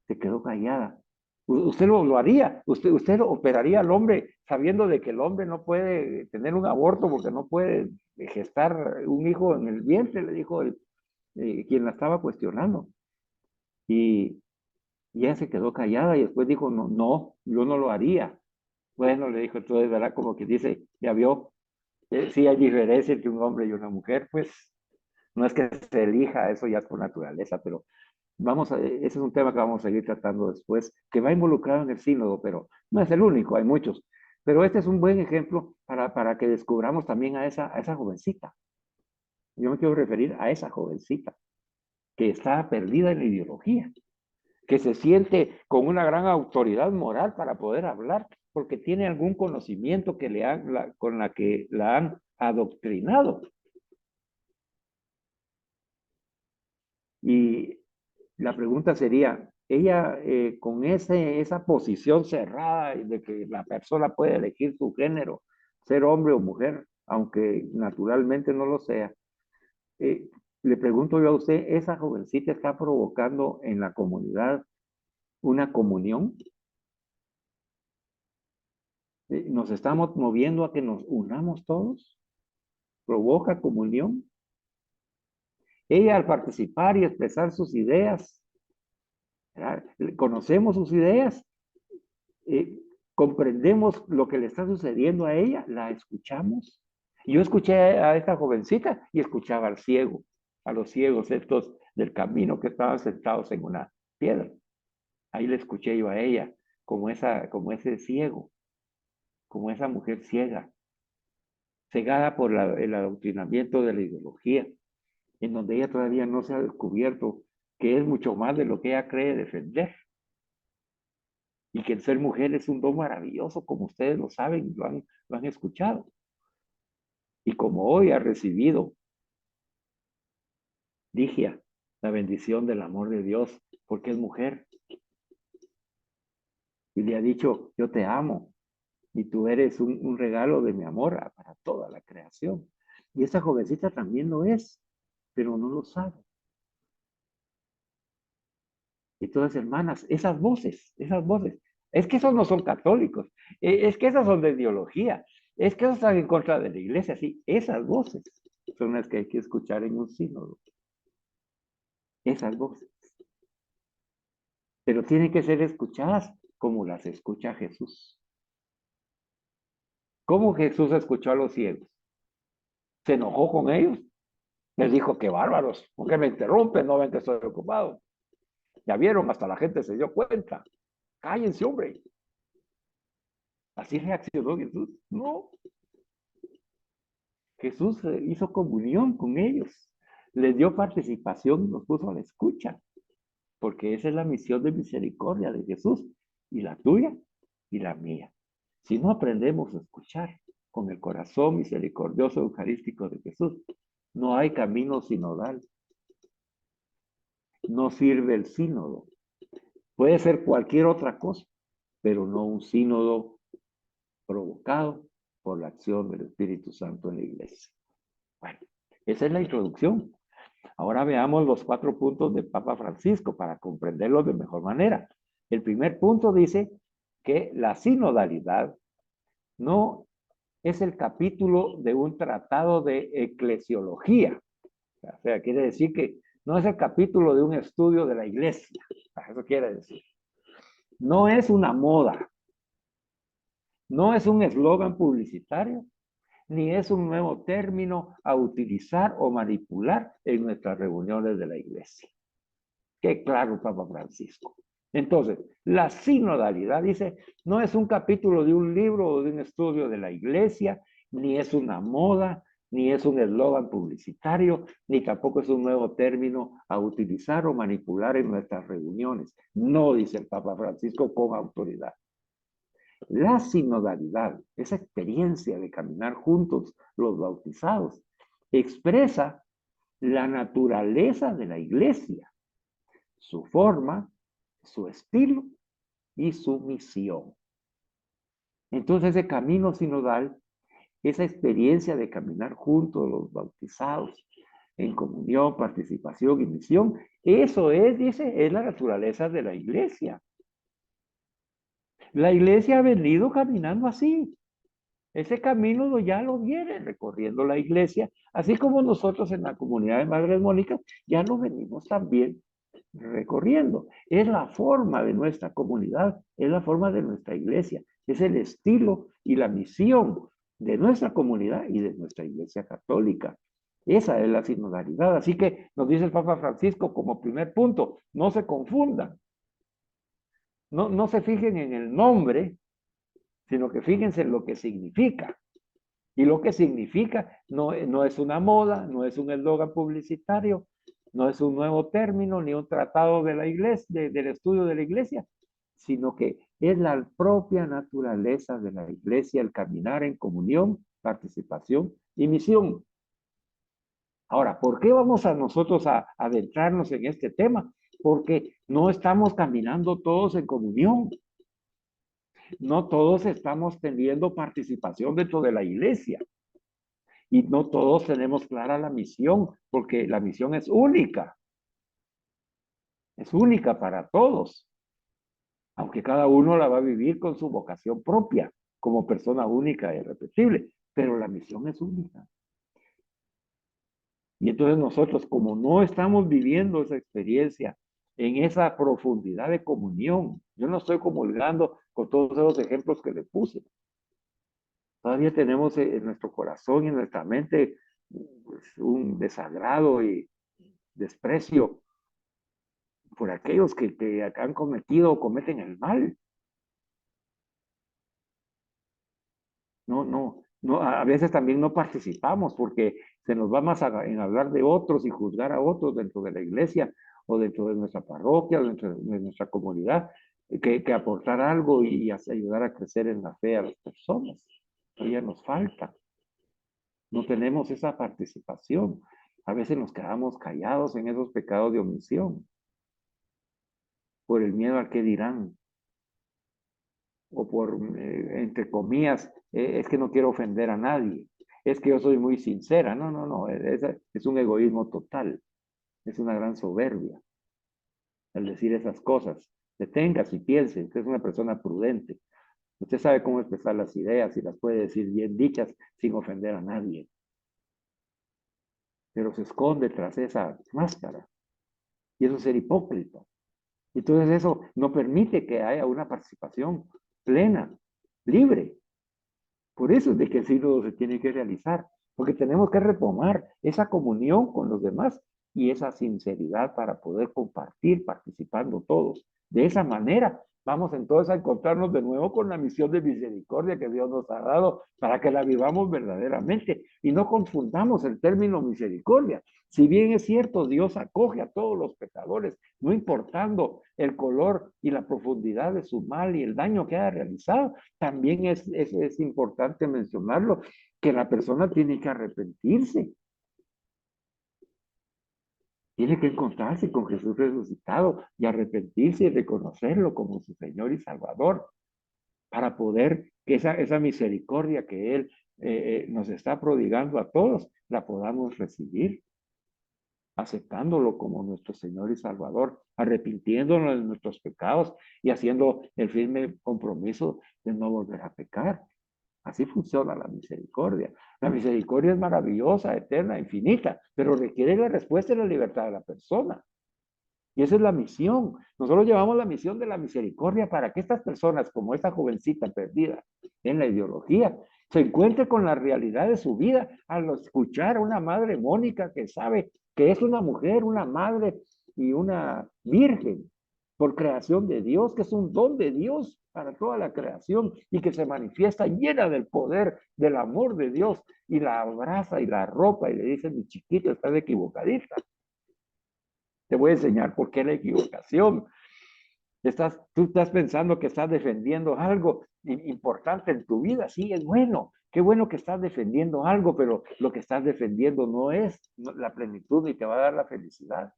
se quedó callada. Usted lo haría, usted operaría al hombre sabiendo de que el hombre no puede tener un aborto porque no puede gestar un hijo en el vientre, le dijo quien la estaba cuestionando. Y ella se quedó callada y después dijo, no, no, yo no lo haría. Bueno, le dijo, entonces, ¿verdad? Como que dice, ya vio, sí hay diferencia entre un hombre y una mujer, pues no es que se elija, eso ya es por naturaleza, pero ese es un tema que vamos a seguir tratando después, que va involucrado en el sínodo, pero no es el único, hay muchos. Pero este es un buen ejemplo para que descubramos también a esa jovencita. Yo me quiero referir a esa jovencita que está perdida en la ideología, que se siente con una gran autoridad moral para poder hablar, porque tiene algún conocimiento que con la que la han adoctrinado. Y la pregunta sería, ella con esa posición cerrada de que la persona puede elegir su género, ser hombre o mujer, aunque naturalmente no lo sea, le pregunto yo a usted, ¿esa jovencita está provocando en la comunidad una comunión? ¿Nos estamos moviendo a que nos unamos todos? ¿Provoca comunión? Ella al participar y expresar sus ideas, ¿verdad? Conocemos sus ideas, comprendemos lo que le está sucediendo a ella, la escuchamos. Yo escuché a esta jovencita y escuchaba al ciego, a los ciegos estos del camino, que estaban sentados en una piedra. Ahí le escuché yo a ella, como ese ciego, como esa mujer ciega, cegada por el adoctrinamiento de la ideología, en donde ella todavía no se ha descubierto que es mucho más de lo que ella cree defender. Y que el ser mujer es un don maravilloso, como ustedes lo saben, lo han escuchado. Y como hoy ha recibido Ligia la bendición del amor de Dios, porque es mujer. Y le ha dicho, yo te amo, y tú eres un regalo de mi amor para toda la creación. Y esta jovencita también lo es, pero no lo sabe. Entonces, hermanas, esas voces, es que esos no son católicos, es que esas son de ideología, es que esos están en contra de la iglesia, sí, esas voces son las que hay que escuchar en un sínodo, esas voces. Pero tienen que ser escuchadas como las escucha Jesús. ¿Cómo Jesús escuchó a los ciegos? ¿Se enojó con ellos? Les dijo, qué bárbaros, ¿por qué me interrumpen? No ven que estoy ocupado. Ya vieron, hasta la gente se dio cuenta. Cállense, hombre. ¿Así reaccionó Jesús? No. Jesús hizo comunión con ellos, les dio participación y los puso a la escucha, porque esa es la misión de misericordia de Jesús, y la tuya y la mía. Si no aprendemos a escuchar con el corazón misericordioso eucarístico de Jesús, no hay camino sinodal. No sirve el sínodo. Puede ser cualquier otra cosa, pero no un sínodo provocado por la acción del Espíritu Santo en la iglesia. Bueno, esa es la introducción. Ahora veamos los 4 puntos del Papa Francisco para comprenderlos de mejor manera. El primer punto dice que la sinodalidad no es el capítulo de un tratado de eclesiología. O sea, quiere decir que no es el capítulo de un estudio de la iglesia. Eso quiere decir. No es una moda. No es un eslogan publicitario, ni es un nuevo término a utilizar o manipular en nuestras reuniones de la iglesia. Qué claro, Papa Francisco. Entonces, la sinodalidad, dice, no es un capítulo de un libro o de un estudio de la iglesia, ni es una moda, ni es un eslogan publicitario, ni tampoco es un nuevo término a utilizar o manipular en nuestras reuniones. No, dice el Papa Francisco con autoridad. La sinodalidad, esa experiencia de caminar juntos los bautizados, expresa la naturaleza de la iglesia, su forma, su estilo y su misión. Entonces, ese camino sinodal, esa experiencia de caminar juntos los bautizados en comunión, participación y misión, eso es, dice, es la naturaleza de la iglesia. La iglesia ha venido caminando así. Ese camino ya lo viene recorriendo la iglesia, así como nosotros en la comunidad de Madres Mónicas ya lo venimos también recorriendo. Es la forma de nuestra comunidad, es la forma de nuestra iglesia, es el estilo y la misión de nuestra comunidad y de nuestra iglesia católica. Esa es la sinodalidad. Así que nos dice el Papa Francisco como primer punto, no se confundan. No se fijen en el nombre, sino que fíjense en lo que significa. Y lo que significa no es una moda, no es un eslogan publicitario, no es un nuevo término, ni un tratado de la iglesia, del estudio de la iglesia, sino que es la propia naturaleza de la iglesia, el caminar en comunión, participación y misión. Ahora, ¿por qué vamos a nosotros a adentrarnos en este tema? Porque no estamos caminando todos en comunión. No todos estamos teniendo participación dentro de la iglesia. Y no todos tenemos clara la misión, porque la misión es única. Es única para todos. Aunque cada uno la va a vivir con su vocación propia, como persona única e irrepetible. Pero la misión es única. Y entonces nosotros, como no estamos viviendo esa experiencia en esa profundidad de comunión, yo no estoy comulgando con todos esos ejemplos que le puse. Todavía tenemos en nuestro corazón y en nuestra mente pues, un desagrado y desprecio por aquellos que han cometido o cometen el mal. No, a veces también no participamos porque se nos va más en hablar de otros y juzgar a otros dentro de la iglesia o dentro de nuestra parroquia o dentro de nuestra comunidad, que aportar algo y ayudar a crecer en la fe a las personas. Todavía nos falta. No tenemos esa participación. A veces nos quedamos callados en esos pecados de omisión por el miedo al que dirán o por, entre comillas, es que no quiero ofender a nadie, es que yo soy muy sincera. No, es un egoísmo total, es una gran soberbia al decir esas cosas. Deténgase y piense, usted es una persona prudente, usted sabe cómo expresar las ideas y las puede decir bien dichas sin ofender a nadie, pero se esconde tras esa máscara y eso es ser hipócrita. Entonces eso no permite que haya una participación plena, libre. Por eso es de que el sínodo se tiene que realizar, porque tenemos que retomar esa comunión con los demás y esa sinceridad para poder compartir, participando todos. De esa manera vamos entonces a encontrarnos de nuevo con la misión de misericordia que Dios nos ha dado para que la vivamos verdaderamente y no confundamos el término misericordia. Si bien es cierto, Dios acoge a todos los pecadores, no importando el color y la profundidad de su mal y el daño que haya realizado, también es importante mencionarlo, que la persona tiene que arrepentirse. Tiene que encontrarse con Jesús resucitado y arrepentirse y reconocerlo como su Señor y Salvador para poder que esa misericordia que Él nos está prodigando a todos, la podamos recibir, aceptándolo como nuestro Señor y Salvador, arrepintiéndonos de nuestros pecados y haciendo el firme compromiso de no volver a pecar. Así funciona la misericordia. La misericordia es maravillosa, eterna, infinita, pero requiere la respuesta y la libertad de la persona. Y esa es la misión. Nosotros llevamos la misión de la misericordia para que estas personas, como esta jovencita perdida en la ideología, se encuentre con la realidad de su vida al escuchar a una madre Mónica que sabe que es una mujer, una madre y una virgen por creación de Dios, que es un don de Dios para toda la creación y que se manifiesta llena del poder, del amor de Dios, y la abraza y la arropa y le dice: mi chiquito, estás equivocadita. Te voy a enseñar por qué la equivocación. Tú estás pensando que estás defendiendo algo importante en tu vida. Sí, es bueno. Qué bueno que estás defendiendo algo, pero lo que estás defendiendo no es la plenitud ni te va a dar la felicidad.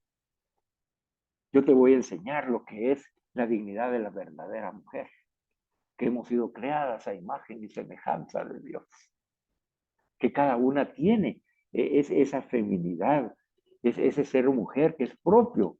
Yo te voy a enseñar lo que es la dignidad de la verdadera mujer, que hemos sido creadas a imagen y semejanza de Dios, que cada una tiene esa feminidad, ese ser mujer que es propio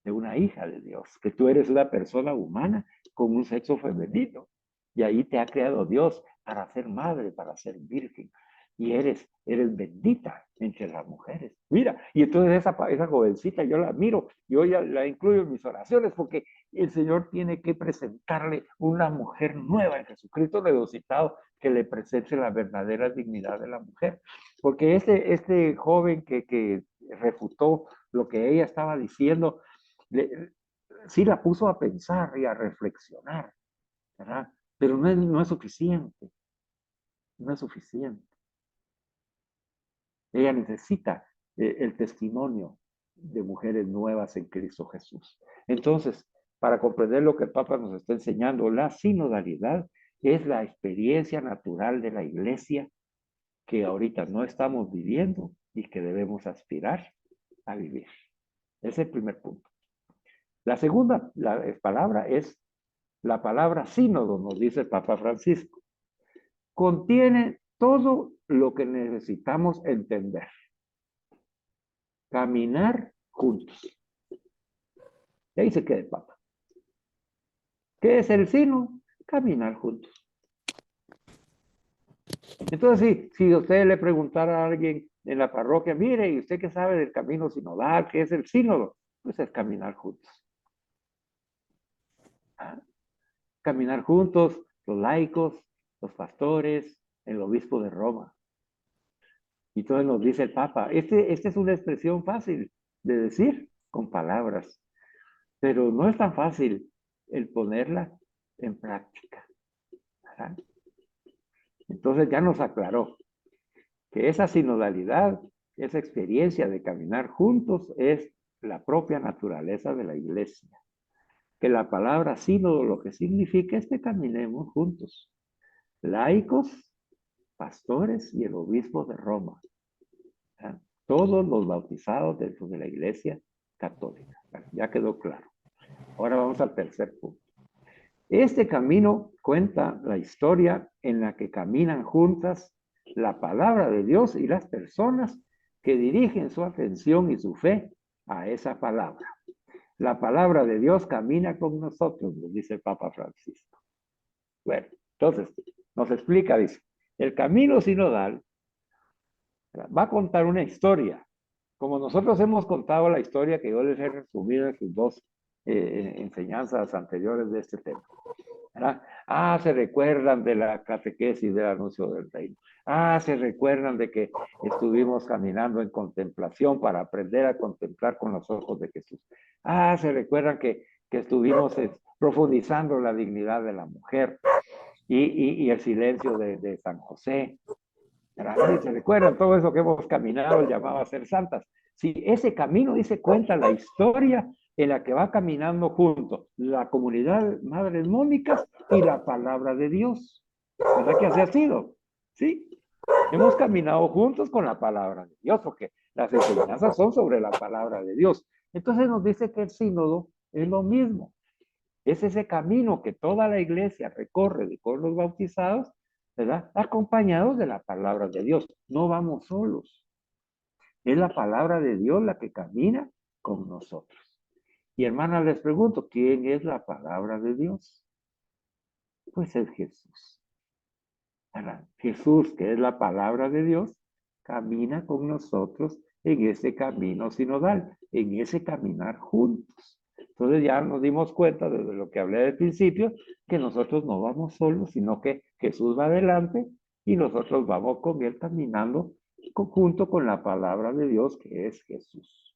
de una hija de Dios, que tú eres una persona humana con un sexo femenino y ahí te ha creado Dios para ser madre, para ser virgen y eres bendita entre las mujeres. Mira, y entonces esa jovencita yo la miro, yo ya la incluyo en mis oraciones porque el Señor tiene que presentarle una mujer nueva en Jesucristo resucitado que le presente la verdadera dignidad de la mujer. Porque este joven que refutó lo que ella estaba diciendo, sí la puso a pensar y a reflexionar, ¿verdad? Pero no es suficiente, no es suficiente. Ella necesita el testimonio de mujeres nuevas en Cristo Jesús. Entonces, para comprender lo que el Papa nos está enseñando, la sinodalidad es la experiencia natural de la iglesia que ahorita no estamos viviendo y que debemos aspirar a vivir. Ese es el primer punto. La segunda palabra es la palabra sínodo, nos dice el Papa Francisco. Contiene todo lo que necesitamos entender. Caminar juntos. Y ahí se queda el Papa. ¿Qué es el sínodo? Caminar juntos. Entonces, si usted le preguntara a alguien en la parroquia, mire, ¿y usted qué sabe del camino sinodal? ¿Qué es el sínodo? Pues es caminar juntos. Caminar juntos los laicos, los pastores, el obispo de Roma. Y entonces nos dice el Papa, esta es una expresión fácil, de decir con palabras, pero no es tan fácil el ponerla en práctica, ¿verdad? Entonces ya nos aclaró que esa sinodalidad, esa experiencia de caminar juntos es la propia naturaleza de la iglesia. Que la palabra sínodo lo que significa es que caminemos juntos. Laicos, pastores y el obispo de Roma. ¿Ah? Todos los bautizados dentro de la iglesia católica. Ya quedó claro. Ahora vamos al tercer punto. Este camino cuenta la historia en la que caminan juntas la palabra de Dios y las personas que dirigen su atención y su fe a esa palabra. La palabra de Dios camina con nosotros, nos dice el Papa Francisco. Bueno, entonces, nos explica, dice, el camino sinodal va a contar una historia, como nosotros hemos contado la historia que yo les he resumido en sus dos enseñanzas anteriores de este tema. ¿Verdad? Se recuerdan de la catequesis del anuncio del reino. Se recuerdan de que estuvimos caminando en contemplación para aprender a contemplar con los ojos de Jesús. Se recuerdan que estuvimos profundizando la dignidad de la mujer y el silencio de San José. ¿Verdad? ¿Se recuerdan todo eso que hemos caminado, llamado a ser santas? Sí, ese camino, dice, cuenta la historia en la que va caminando juntos la comunidad Madres Mónicas y la palabra de Dios. ¿Verdad que así ha sido? Sí. Hemos caminado juntos con la palabra de Dios, porque las enseñanzas son sobre la palabra de Dios. Entonces nos dice que el sínodo es lo mismo. Es ese camino que toda la iglesia recorre con los bautizados, ¿verdad? Acompañados de la palabra de Dios. No vamos solos. Es la palabra de Dios la que camina con nosotros. Y hermanas, les pregunto, ¿quién es la palabra de Dios? Pues es Jesús. ¿Verdad? Jesús, que es la palabra de Dios, camina con nosotros en ese camino sinodal, en ese caminar juntos. Entonces ya nos dimos cuenta desde lo que hablé al principio, que nosotros no vamos solos, sino que Jesús va adelante y nosotros vamos con él caminando junto con la palabra de Dios, que es Jesús.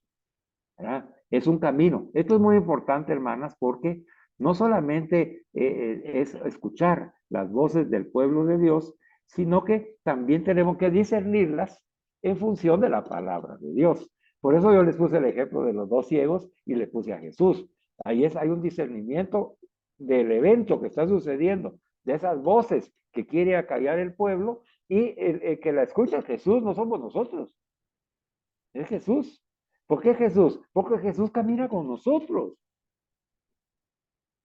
¿Verdad? Es un camino. Esto es muy importante, hermanas, porque no solamente es escuchar las voces del pueblo de Dios, sino que también tenemos que discernirlas en función de la palabra de Dios. Por eso yo les puse el ejemplo de los dos ciegos y le puse a Jesús. Hay un discernimiento del evento que está sucediendo, de esas voces que quiere acallar el pueblo, y el que la escucha es Jesús, no somos nosotros. Es Jesús. ¿Por qué Jesús? Porque Jesús camina con nosotros.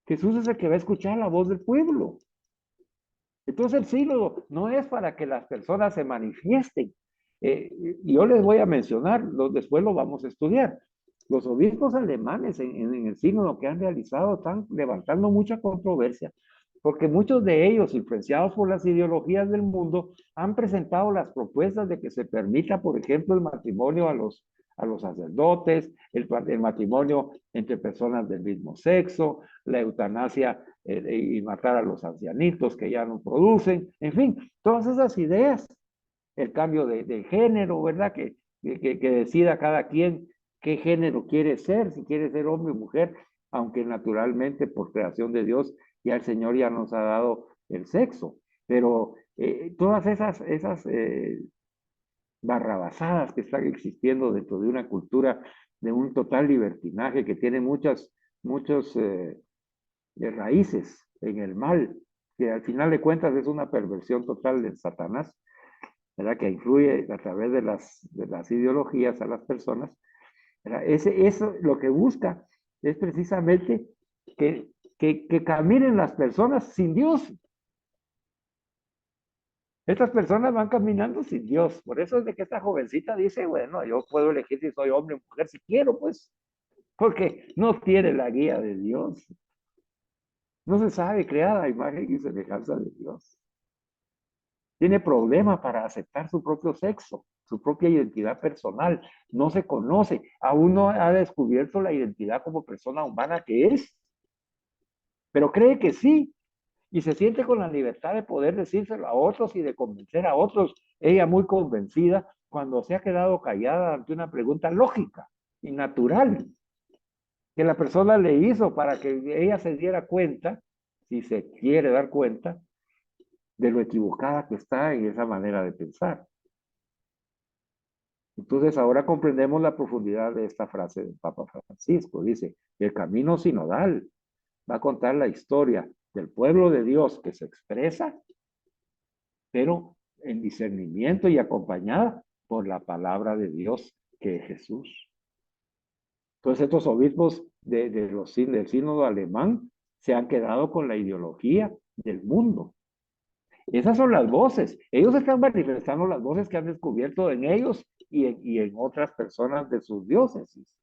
Jesús es el que va a escuchar la voz del pueblo. Entonces el sínodo no es para que las personas se manifiesten. Yo les voy a mencionar, después lo vamos a estudiar. Los obispos alemanes en el sínodo que han realizado están levantando mucha controversia, porque muchos de ellos, influenciados por las ideologías del mundo, han presentado las propuestas de que se permita, por ejemplo, el matrimonio a los sacerdotes, el matrimonio entre personas del mismo sexo, la eutanasia y matar a los ancianitos que ya no producen, en fin, todas esas ideas, el cambio de género, ¿verdad? Que decida cada quien qué género quiere ser, si quiere ser hombre o mujer, aunque naturalmente por creación de Dios ya el Señor ya nos ha dado el sexo, pero todas esas barrabasadas que están existiendo dentro de una cultura de un total libertinaje que tiene muchos raíces en el mal, que al final de cuentas es una perversión total de Satanás, ¿verdad? Que influye a través de las ideologías a las personas. Eso lo que busca es precisamente que caminen las personas sin Dios. Estas personas van caminando sin Dios. Por eso es de que esta jovencita dice, bueno, yo puedo elegir si soy hombre o mujer si quiero, pues, porque no tiene la guía de Dios. No se sabe crear a imagen y semejanza de Dios. Tiene problema para aceptar su propio sexo, su propia identidad personal. No se conoce. Aún no ha descubierto la identidad como persona humana que es. Pero cree que sí. Y se siente con la libertad de poder decírselo a otros y de convencer a otros. Ella muy convencida cuando se ha quedado callada ante una pregunta lógica. y natural que la persona le hizo para que ella se diera cuenta, si se quiere dar cuenta, de lo equivocada que está en esa manera de pensar. Entonces ahora comprendemos la profundidad de esta frase del Papa Francisco. Dice, el camino sinodal va a contar la historia del pueblo de Dios que se expresa, pero en discernimiento y acompañada por la palabra de Dios, que es Jesús. Entonces estos obispos del sínodo alemán se han quedado con la ideología del mundo. Esas son las voces. Ellos están manifestando las voces que han descubierto en ellos y en otras personas de sus diócesis.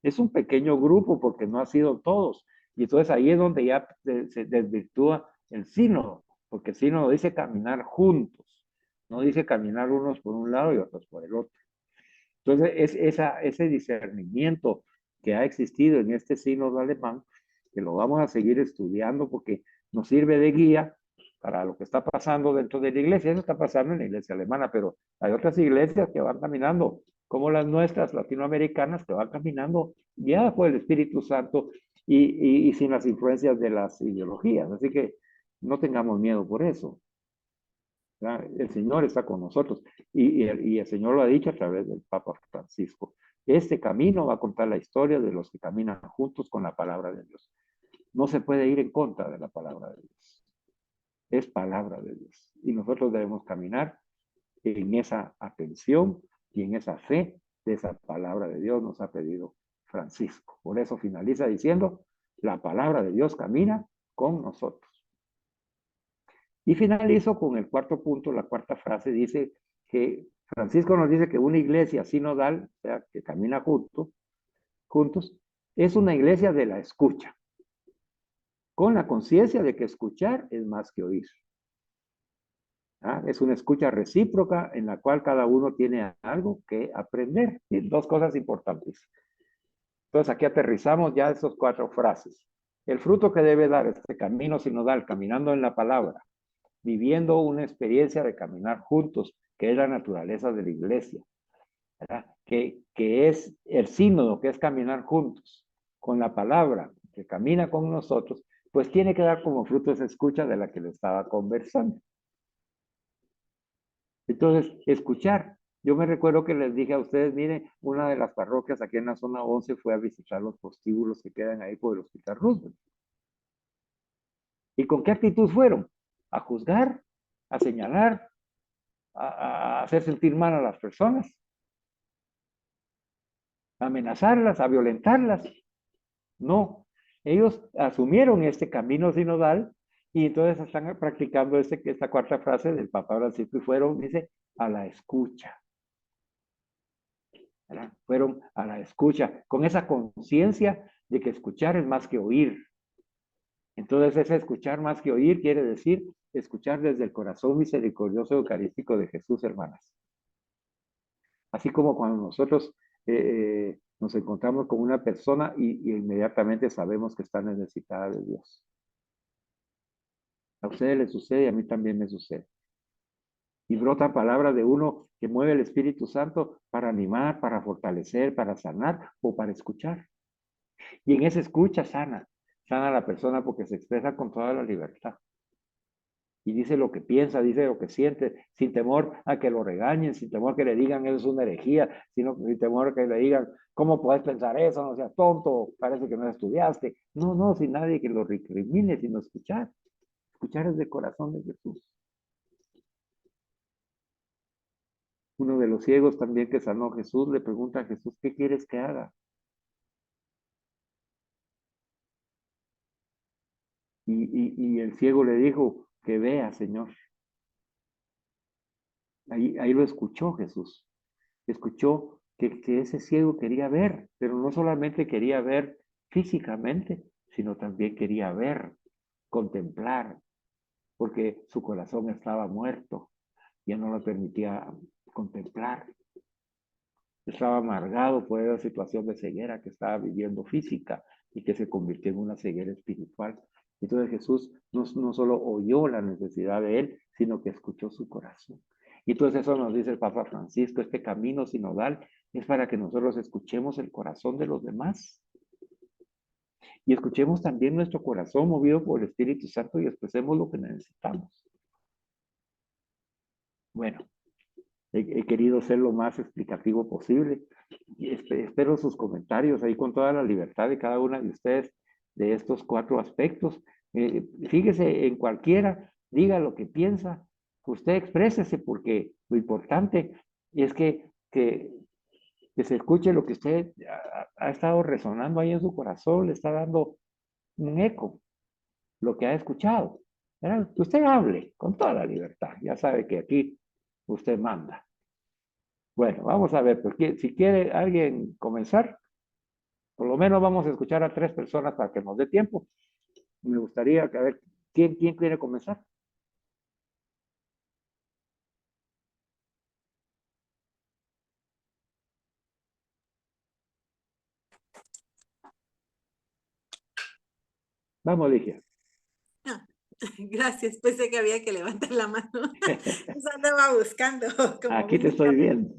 Es un pequeño grupo porque no ha sido todos. Y entonces ahí es donde ya se desvirtúa el sínodo, porque el sínodo dice caminar juntos, no dice caminar unos por un lado y otros por el otro. Entonces ese discernimiento que ha existido en este sínodo alemán, que lo vamos a seguir estudiando porque nos sirve de guía para lo que está pasando dentro de la iglesia. Eso está pasando en la iglesia alemana, pero hay otras iglesias que van caminando, como las nuestras latinoamericanas, que van caminando ya por el Espíritu Santo y sin las influencias de las ideologías. Así que no tengamos miedo por eso. El Señor está con nosotros y el Señor lo ha dicho a través del Papa Francisco. Este camino va a contar la historia de los que caminan juntos con la palabra de Dios. No se puede ir en contra de la palabra de Dios. Es palabra de Dios. Y nosotros debemos caminar en esa atención y en esa fe de esa palabra de Dios nos ha pedido Francisco. Por eso finaliza diciendo, la palabra de Dios camina con nosotros. Y finalizo con el cuarto punto, la cuarta frase dice que Francisco nos dice que una iglesia sinodal, o sea, que camina juntos, es una iglesia de la escucha, con la conciencia de que escuchar es más que oír. ¿Ah? Es una escucha recíproca en la cual cada uno tiene algo que aprender. Y dos cosas importantes. Entonces aquí aterrizamos ya esas cuatro frases. El fruto que debe dar este camino sinodal, caminando en la palabra, viviendo una experiencia de caminar juntos, que es la naturaleza de la iglesia, ¿verdad? Que es el sínodo, que es caminar juntos, con la palabra, que camina con nosotros, pues tiene que dar como fruto esa escucha de la que le estaba conversando. Entonces, escuchar. Yo me recuerdo que les dije a ustedes, miren, una de las parroquias aquí en la zona 11 fue a visitar los prostíbulos que quedan ahí por el Hospital Roosevelt. ¿Y con qué actitud fueron? A juzgar, a señalar, a hacer sentir mal a las personas, a amenazarlas, a violentarlas. No, ellos asumieron este camino sinodal y entonces están practicando esta cuarta frase del Papa Francisco y fueron, dice, a la escucha. ¿Verdad? Fueron a la escucha, con esa conciencia de que escuchar es más que oír. Entonces ese escuchar más que oír quiere decir escuchar desde el corazón misericordioso eucarístico de Jesús, hermanas. Así como cuando nosotros nos encontramos con una persona y inmediatamente sabemos que está necesitada de Dios. A ustedes les sucede y a mí también me sucede. Y brota palabra de uno que mueve el Espíritu Santo para animar, para fortalecer, para sanar o para escuchar. Y en esa escucha sana la persona porque se expresa con toda la libertad. Y dice lo que piensa, dice lo que siente, sin temor a que lo regañen, sin temor que le digan eso es una herejía, sino sin temor a que le digan, ¿cómo puedes pensar eso? No seas tonto, parece que no estudiaste. No, no, sin nadie que lo recrimine, sino escuchar. Escuchar es de corazón de Jesús. Uno de los ciegos también que sanó Jesús le pregunta a Jesús, ¿qué quieres que haga? Y el ciego le dijo, que vea, Señor. Ahí lo escuchó Jesús. Escuchó que ese ciego quería ver, pero no solamente quería ver físicamente, sino también quería ver, contemplar, porque su corazón estaba muerto, ya no le permitía contemplar. Estaba amargado por esa situación de ceguera que estaba viviendo física y que se convirtió en una ceguera espiritual. Entonces Jesús no solo oyó la necesidad de él, sino que escuchó su corazón. Y entonces eso nos dice el Papa Francisco, este camino sinodal es para que nosotros escuchemos el corazón de los demás. Y escuchemos también nuestro corazón movido por el Espíritu Santo y expresemos lo que necesitamos. Bueno, he querido ser lo más explicativo posible. Y espero sus comentarios ahí con toda la libertad de cada una de ustedes de estos 4 aspectos. Fíjese en cualquiera, diga lo que piensa, usted exprésese, porque lo importante es que se escuche lo que usted ha estado resonando ahí en su corazón, le está dando un eco, lo que ha escuchado. ¿Verdad? Que usted hable con toda la libertad, ya sabe que aquí usted manda. Bueno, vamos a ver, porque si quiere alguien comenzar, por lo menos vamos a escuchar a 3 personas para que nos dé tiempo. Me gustaría que, a ver, ¿quién quiere comenzar? Vamos, Ligia. Ah, gracias, pensé que había que levantar la mano. Eso andaba buscando. Aquí te estoy viendo.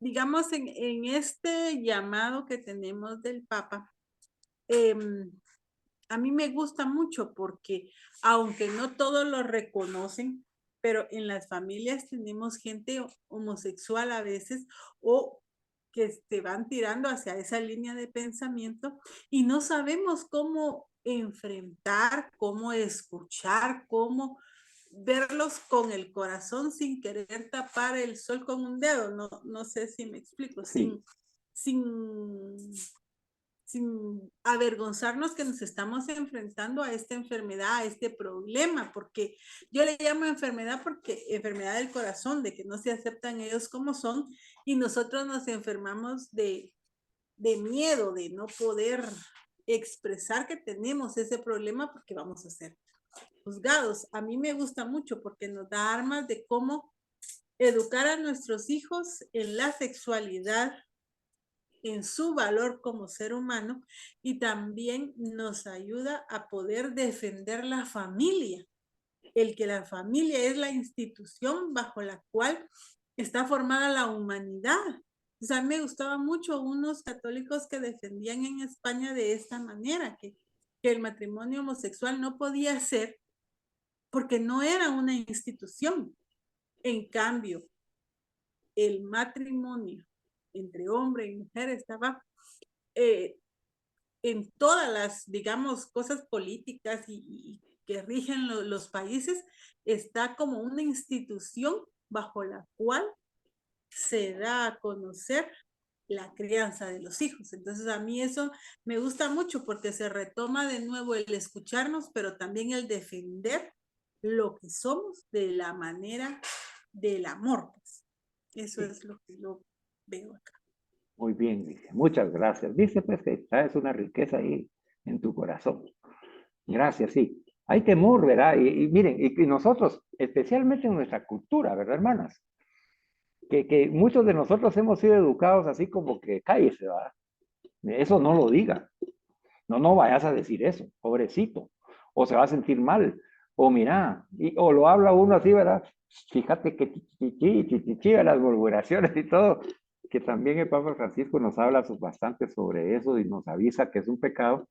Digamos, en este llamado que tenemos del Papa, a mí me gusta mucho porque aunque no todos lo reconocen, pero en las familias tenemos gente homosexual a veces o que se van tirando hacia esa línea de pensamiento y no sabemos cómo enfrentar, cómo escuchar, cómo verlos con el corazón sin querer tapar el sol con un dedo. No sé si me explico, Sí. sin avergonzarnos que nos estamos enfrentando a esta enfermedad, a este problema, porque yo le llamo enfermedad porque enfermedad del corazón, de que no se aceptan ellos como son, y nosotros nos enfermamos de miedo, de no poder expresar que tenemos ese problema porque vamos a ser juzgados. A mí me gusta mucho porque nos da armas de cómo educar a nuestros hijos en la sexualidad, en su valor como ser humano, y también nos ayuda a poder defender la familia, el que la familia es la institución bajo la cual está formada la humanidad. O sea, me gustaba mucho unos católicos que defendían en España de esta manera, que el matrimonio homosexual no podía ser porque no era una institución. En cambio, el matrimonio entre hombre y mujer estaba en todas las, digamos, cosas políticas y que rigen los países, está como una institución bajo la cual se da a conocer la crianza de los hijos. Entonces a mí eso me gusta mucho porque se retoma de nuevo el escucharnos, pero también el defender lo que somos de la manera del amor. Pues. Eso es lo que yo veo acá. Muy bien, dice. Muchas gracias. Dice pues que traes una riqueza ahí en tu corazón. Gracias, sí. Hay temor, ¿verdad? Y miren, y nosotros, especialmente en nuestra cultura, ¿verdad, hermanas? Que muchos de nosotros hemos sido educados así como que cállese, ¿verdad? Eso no lo diga. No vayas a decir eso, pobrecito. O se va a sentir mal. O mira, o lo habla uno así, ¿verdad? Fíjate que chichichi, las murmuraciones y todo. Que también el Papa Francisco nos habla bastante sobre eso y nos avisa que es un pecado.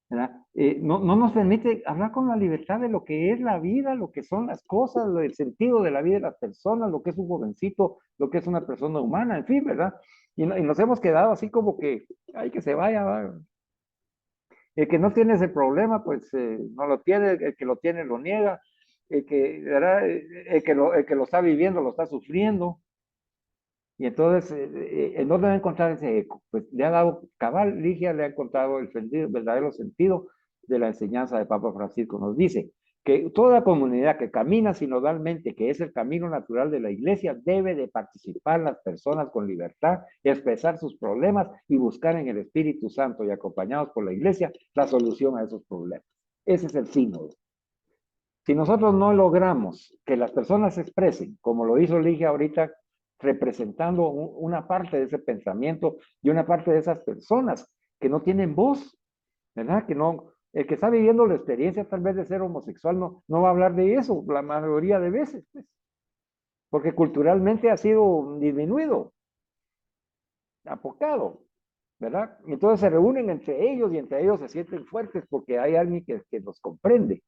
¿Verdad? No nos permite hablar con la libertad de lo que es la vida, lo que son las cosas, el sentido de la vida de las personas, lo que es un jovencito, lo que es una persona humana, en fin, ¿verdad? Y nos hemos quedado así como que, ay, que se vaya, ¿verdad? El que no tiene ese problema, pues no lo tiene, el que lo tiene lo niega, ¿verdad? El que lo está viviendo lo está sufriendo. Y entonces, ¿en dónde va a encontrar ese eco? Pues le ha dado, cabal, Ligia le ha encontrado el verdadero sentido de la enseñanza de Papa Francisco. Nos dice que toda comunidad que camina sinodalmente, que es el camino natural de la iglesia, debe de participar las personas con libertad, expresar sus problemas y buscar en el Espíritu Santo y acompañados por la iglesia la solución a esos problemas. Ese es el sínodo. Si nosotros no logramos que las personas se expresen, como lo hizo Ligia ahorita, representando una parte de ese pensamiento y una parte de esas personas que no tienen voz, ¿verdad? Que no, El que está viviendo la experiencia tal vez de ser homosexual no va a hablar de eso la mayoría de veces, pues, porque culturalmente ha sido disminuido, apocado, ¿verdad? Entonces se reúnen entre ellos y entre ellos se sienten fuertes porque hay alguien que los comprende.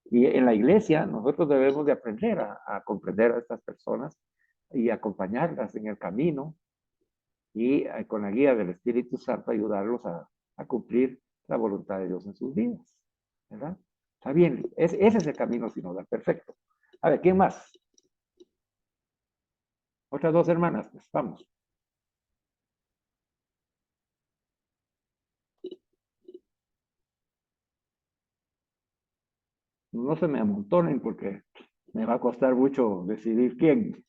Y en la iglesia nosotros debemos de aprender a comprender a estas personas y acompañarlas en el camino y con la guía del Espíritu Santo ayudarlos a cumplir la voluntad de Dios en sus vidas, ¿verdad? Está bien, ese es el camino sinodal, perfecto. A ver, ¿quién más? Otras dos hermanas, pues vamos. No se me amontonen porque me va a costar mucho decidir quién.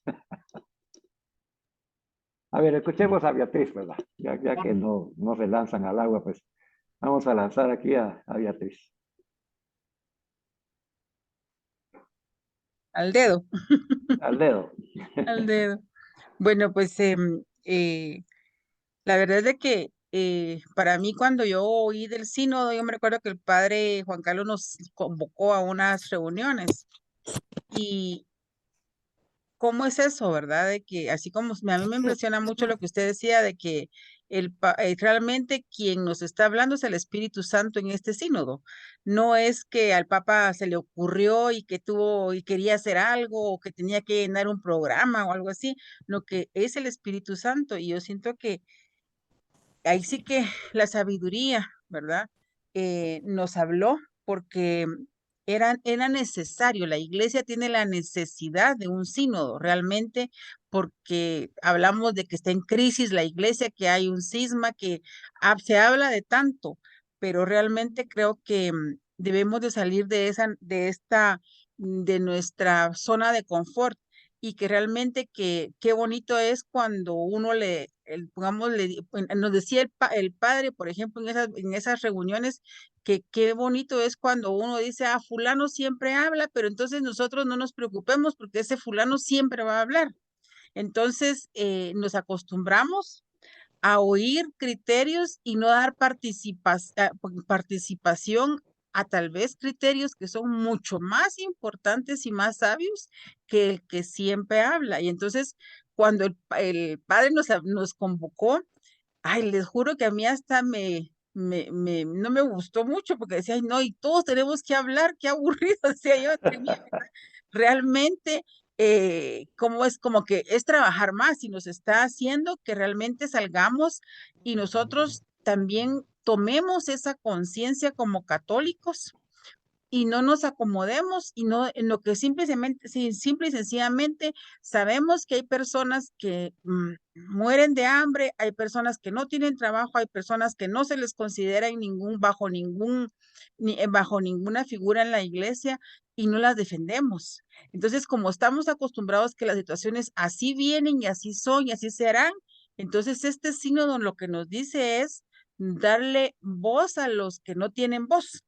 A ver, escuchemos a Beatriz, ¿verdad? Ya que no se lanzan al agua, pues vamos a lanzar aquí a Beatriz. Al dedo, Al dedo. al dedo. Bueno, pues la verdad es de que para mí cuando yo oí del sínodo, yo me recuerdo que el padre Juan Carlos nos convocó a unas reuniones y ¿cómo es eso, verdad? De que así como a mí me impresiona mucho lo que usted decía de que realmente quien nos está hablando es el Espíritu Santo en este sínodo. No es que al Papa se le ocurrió y que tuvo y quería hacer algo o que tenía que llenar un programa o algo así, lo que es el Espíritu Santo. Y yo siento que ahí sí que la sabiduría, ¿verdad? Nos habló porque era necesario, la iglesia tiene la necesidad de un sínodo realmente porque hablamos de que está en crisis la iglesia, que hay un cisma, que se habla de tanto, pero realmente creo que debemos de salir de nuestra zona de confort y que realmente qué bonito es cuando uno pongamos, nos decía el padre, por ejemplo, en esas reuniones, que qué bonito es cuando uno dice, ah, fulano siempre habla, pero entonces nosotros no nos preocupemos porque ese fulano siempre va a hablar. Entonces, nos acostumbramos a oír criterios y no dar participación a tal vez criterios que son mucho más importantes y más sabios que el que siempre habla. Y entonces, cuando el padre nos convocó, ay, les juro que a mí hasta no me gustó mucho porque decía, ay, no, y todos tenemos que hablar, qué aburrido, decía yo entre mí, ¿verdad? Realmente, como es como que es trabajar más y nos está haciendo que realmente salgamos y nosotros también tomemos esa conciencia como católicos y no nos acomodemos y no en lo que simple y sencillamente sabemos que hay personas que mueren de hambre, hay personas que no tienen trabajo, hay personas que no se les considera bajo ninguna figura en la iglesia y no las defendemos. Entonces, como estamos acostumbrados que las situaciones así vienen y así son y así serán, entonces este sínodo lo que nos dice es darle voz a los que no tienen voz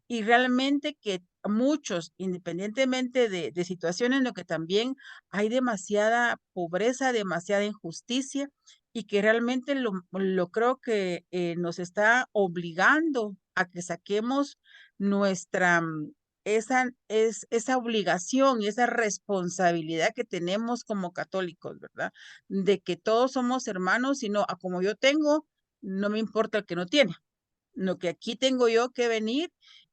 y realmente que muchos, independientemente de situaciones en lo que también hay demasiada pobreza, demasiada injusticia y que realmente lo creo que nos está obligando a que saquemos nuestra, esa obligación y esa responsabilidad que tenemos como católicos, ¿verdad? De que todos somos hermanos y no, como yo tengo, no me importa el que no tiene. Lo que aquí tengo yo que venir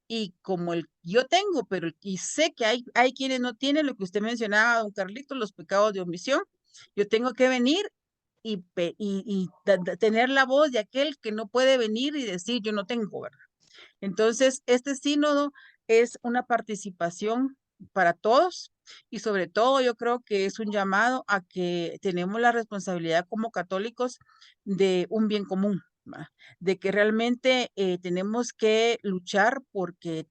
y como yo tengo, pero y sé que hay quienes no tienen lo que usted mencionaba, don Carlito, los pecados de omisión. Yo tengo que venir y tener la voz de aquel que no puede venir y decir yo no tengo, ¿verdad? Entonces, este sínodo es una participación para todos y sobre todo yo creo que es un llamado a que tenemos la responsabilidad como católicos de un bien común, ¿va? De que realmente tenemos que luchar porque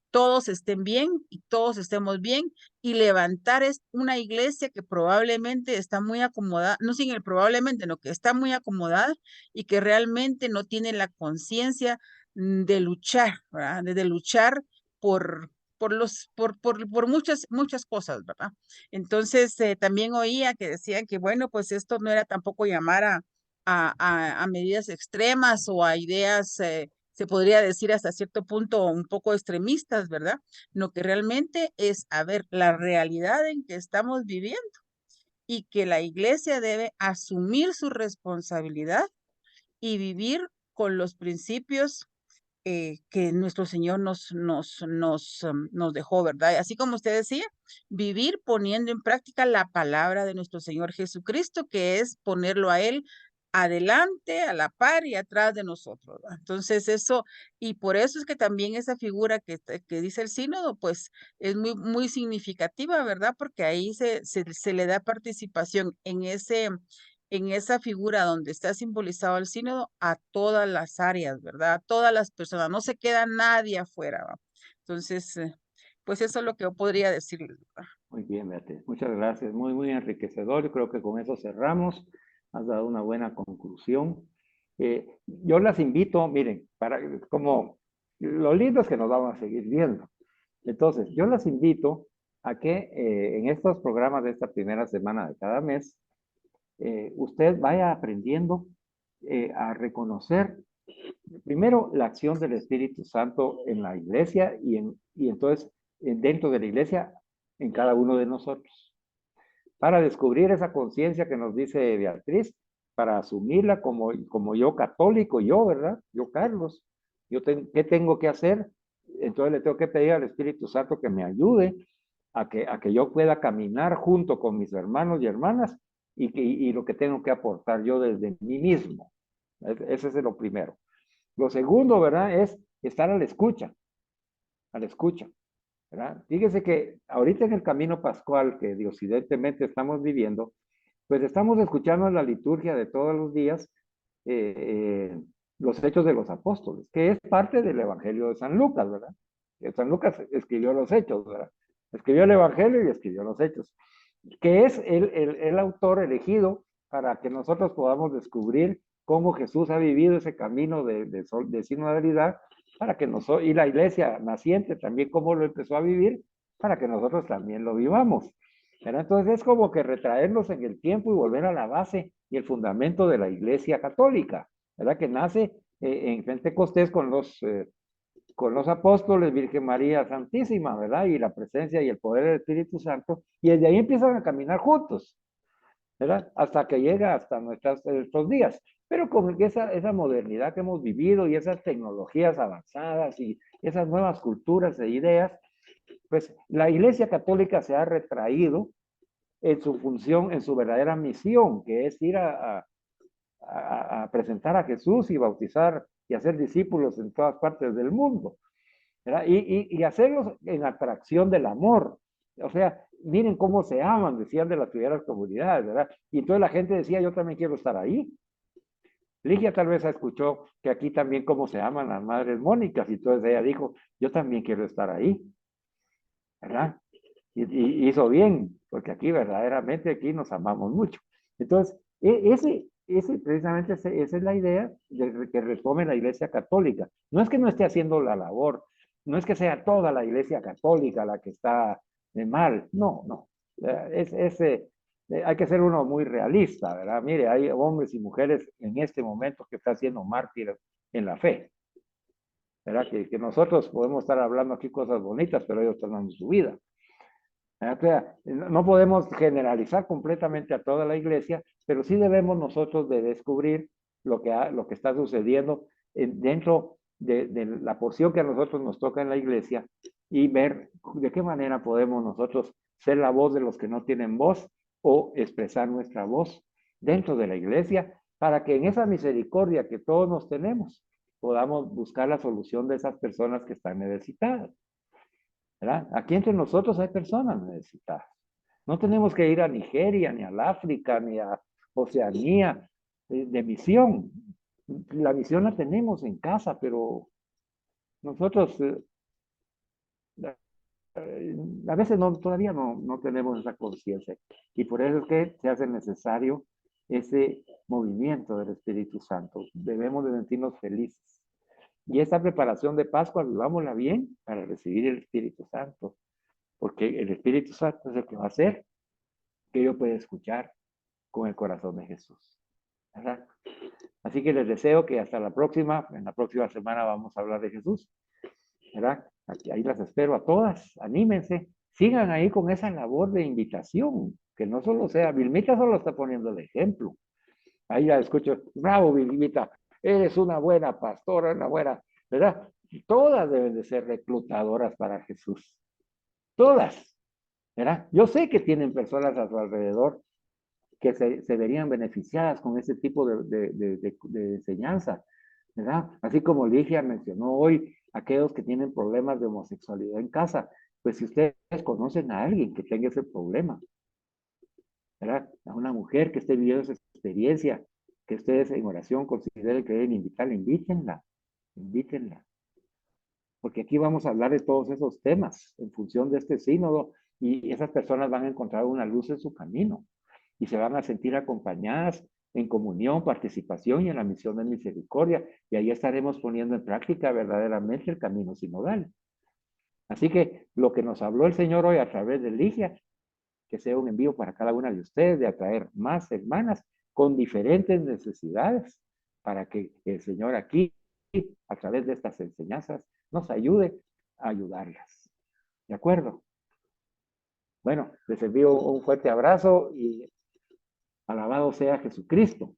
todos estén bien y todos estemos bien y levantar es una iglesia que probablemente está muy acomodada, no sin el probablemente, no, que está muy acomodada y que realmente no tiene la conciencia de luchar, ¿verdad? De luchar por, por muchas cosas, ¿verdad? Entonces, también oía que decían que, bueno, pues esto no era tampoco llamar a medidas extremas o a ideas se podría decir hasta cierto punto un poco extremistas, ¿verdad? Lo que realmente es, a ver, la realidad en que estamos viviendo y que la iglesia debe asumir su responsabilidad y vivir con los principios que nuestro Señor nos dejó, ¿verdad? Así como usted decía, vivir poniendo en práctica la palabra de nuestro Señor Jesucristo, que es ponerlo a Él adelante, a la par y atrás de nosotros, ¿verdad? Entonces eso, y por eso es que también esa figura que dice el sínodo, pues es muy significativa, ¿verdad? Porque ahí se le da participación en esa figura donde está simbolizado el sínodo a todas las áreas, ¿verdad? A todas las personas, no se queda nadie afuera, ¿va? Entonces, pues eso es lo que yo podría decirles, ¿verdad? Muy bien, Beatriz. Muchas gracias. Muy enriquecedor. Yo creo que con eso cerramos. Has dado una buena conclusión. Yo las invito, miren, como lo lindo es que nos vamos a seguir viendo. Entonces, yo las invito a que en estos programas de esta primera semana de cada mes, usted vaya aprendiendo a reconocer primero la acción del Espíritu Santo en la iglesia y entonces dentro de la iglesia en cada uno de nosotros. Para descubrir esa conciencia que nos dice Beatriz, para asumirla como yo católico, yo, ¿verdad? Yo, Carlos, ¿qué tengo que hacer? Entonces le tengo que pedir al Espíritu Santo que me ayude a que yo pueda caminar junto con mis hermanos y hermanas y lo que tengo que aportar yo desde mí mismo. Ese es lo primero. Lo segundo, ¿verdad? Es estar a la escucha, ¿verdad? Fíjese que ahorita en el camino pascual que diocidentemente estamos viviendo, pues estamos escuchando en la liturgia de todos los días eh, eh, los hechos de los apóstoles, que es parte del Evangelio de San Lucas, ¿verdad? Que San Lucas escribió los hechos, ¿verdad? Escribió el Evangelio y escribió los hechos, que es el autor elegido para que nosotros podamos descubrir cómo Jesús ha vivido ese camino de sinodalidad, para que nosotros, y la iglesia naciente también cómo lo empezó a vivir, para que nosotros también lo vivamos. ¿Verdad? Entonces es como que retraernos en el tiempo y volver a la base y el fundamento de la iglesia católica, ¿verdad? Que nace en Pentecostés con los apóstoles, Virgen María Santísima, ¿verdad? Y la presencia y el poder del Espíritu Santo, y desde ahí empiezan a caminar juntos, ¿verdad? Hasta que llega hasta nuestros días. Pero con esa modernidad que hemos vivido y esas tecnologías avanzadas y esas nuevas culturas e ideas, pues la Iglesia Católica se ha retraído en su función, en su verdadera misión, que es ir a presentar a Jesús y bautizar y hacer discípulos en todas partes del mundo, ¿verdad? Y hacerlos en atracción del amor. O sea, miren cómo se aman, decían de las primeras comunidades, ¿verdad? Y entonces la gente decía, yo también quiero estar ahí. Ligia tal vez escuchó que aquí también cómo se aman las madres mónicas, y entonces ella dijo, yo también quiero estar ahí, ¿verdad? Y hizo bien, porque aquí verdaderamente aquí nos amamos mucho. Entonces, precisamente esa es la idea de que retome la Iglesia Católica. No es que no esté haciendo la labor, no es que sea toda la Iglesia Católica la que está mal, no, no. Hay que ser uno muy realista, ¿verdad? Mire, hay hombres y mujeres en este momento que están siendo mártires en la fe, ¿verdad? Que nosotros podemos estar hablando aquí cosas bonitas, pero ellos están dando su vida. O sea, no podemos generalizar completamente a toda la iglesia, pero sí debemos nosotros de descubrir lo que está sucediendo dentro de la porción que a nosotros nos toca en la iglesia y ver de qué manera podemos nosotros ser la voz de los que no tienen voz o expresar nuestra voz dentro de la iglesia para que en esa misericordia que todos nos tenemos podamos buscar la solución de esas personas que están necesitadas. ¿Verdad? Aquí entre nosotros hay personas necesitadas. No tenemos que ir a Nigeria, ni al África, ni a Oceanía de misión. La misión la tenemos en casa, pero nosotros a veces todavía no tenemos esa conciencia. Y por eso es que se hace necesario ese movimiento del Espíritu Santo. Debemos de sentirnos felices. Y esta preparación de Pascua, vivámosla bien para recibir el Espíritu Santo. Porque el Espíritu Santo es el que va a hacer que yo pueda escuchar con el corazón de Jesús. ¿verdad? Así que les deseo que hasta la próxima, en la próxima semana vamos a hablar de Jesús, ¿verdad? Ahí las espero a todas, anímense, sigan ahí con esa labor de invitación, que no solo sea, Vilmita solo está poniendo el ejemplo. Ahí la escucho, bravo Vilmita, eres una buena pastora, una buena, ¿verdad? Todas deben de ser reclutadoras para Jesús, todas, ¿verdad? Yo sé que tienen personas a su alrededor que se verían beneficiadas con ese tipo de enseñanza, ¿verdad? Así como Ligia mencionó hoy, aquellos que tienen problemas de homosexualidad en casa, pues si ustedes conocen a alguien que tenga ese problema, ¿verdad? A una mujer que esté viviendo esa experiencia, que ustedes en oración consideren que deben invitarla, invítenla, invítenla. Porque aquí vamos a hablar de todos esos temas en función de este sínodo y esas personas van a encontrar una luz en su camino y se van a sentir acompañadas en comunión, participación y en la misión de misericordia. Y ahí estaremos poniendo en práctica verdaderamente el camino sinodal. Así que lo que nos habló el Señor hoy a través de Ligia, que sea un envío para cada una de ustedes de atraer más hermanas con diferentes necesidades para que el Señor aquí, a través de estas enseñanzas, nos ayude a ayudarlas. ¿De acuerdo? Bueno, les envío un fuerte abrazo y alabado sea Jesucristo.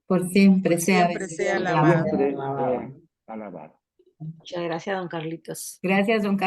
Por siempre sea Siempre sea bendito. alabado. Siempre sea alabado. Muchas gracias, don Carlitos. Gracias, don Carlos.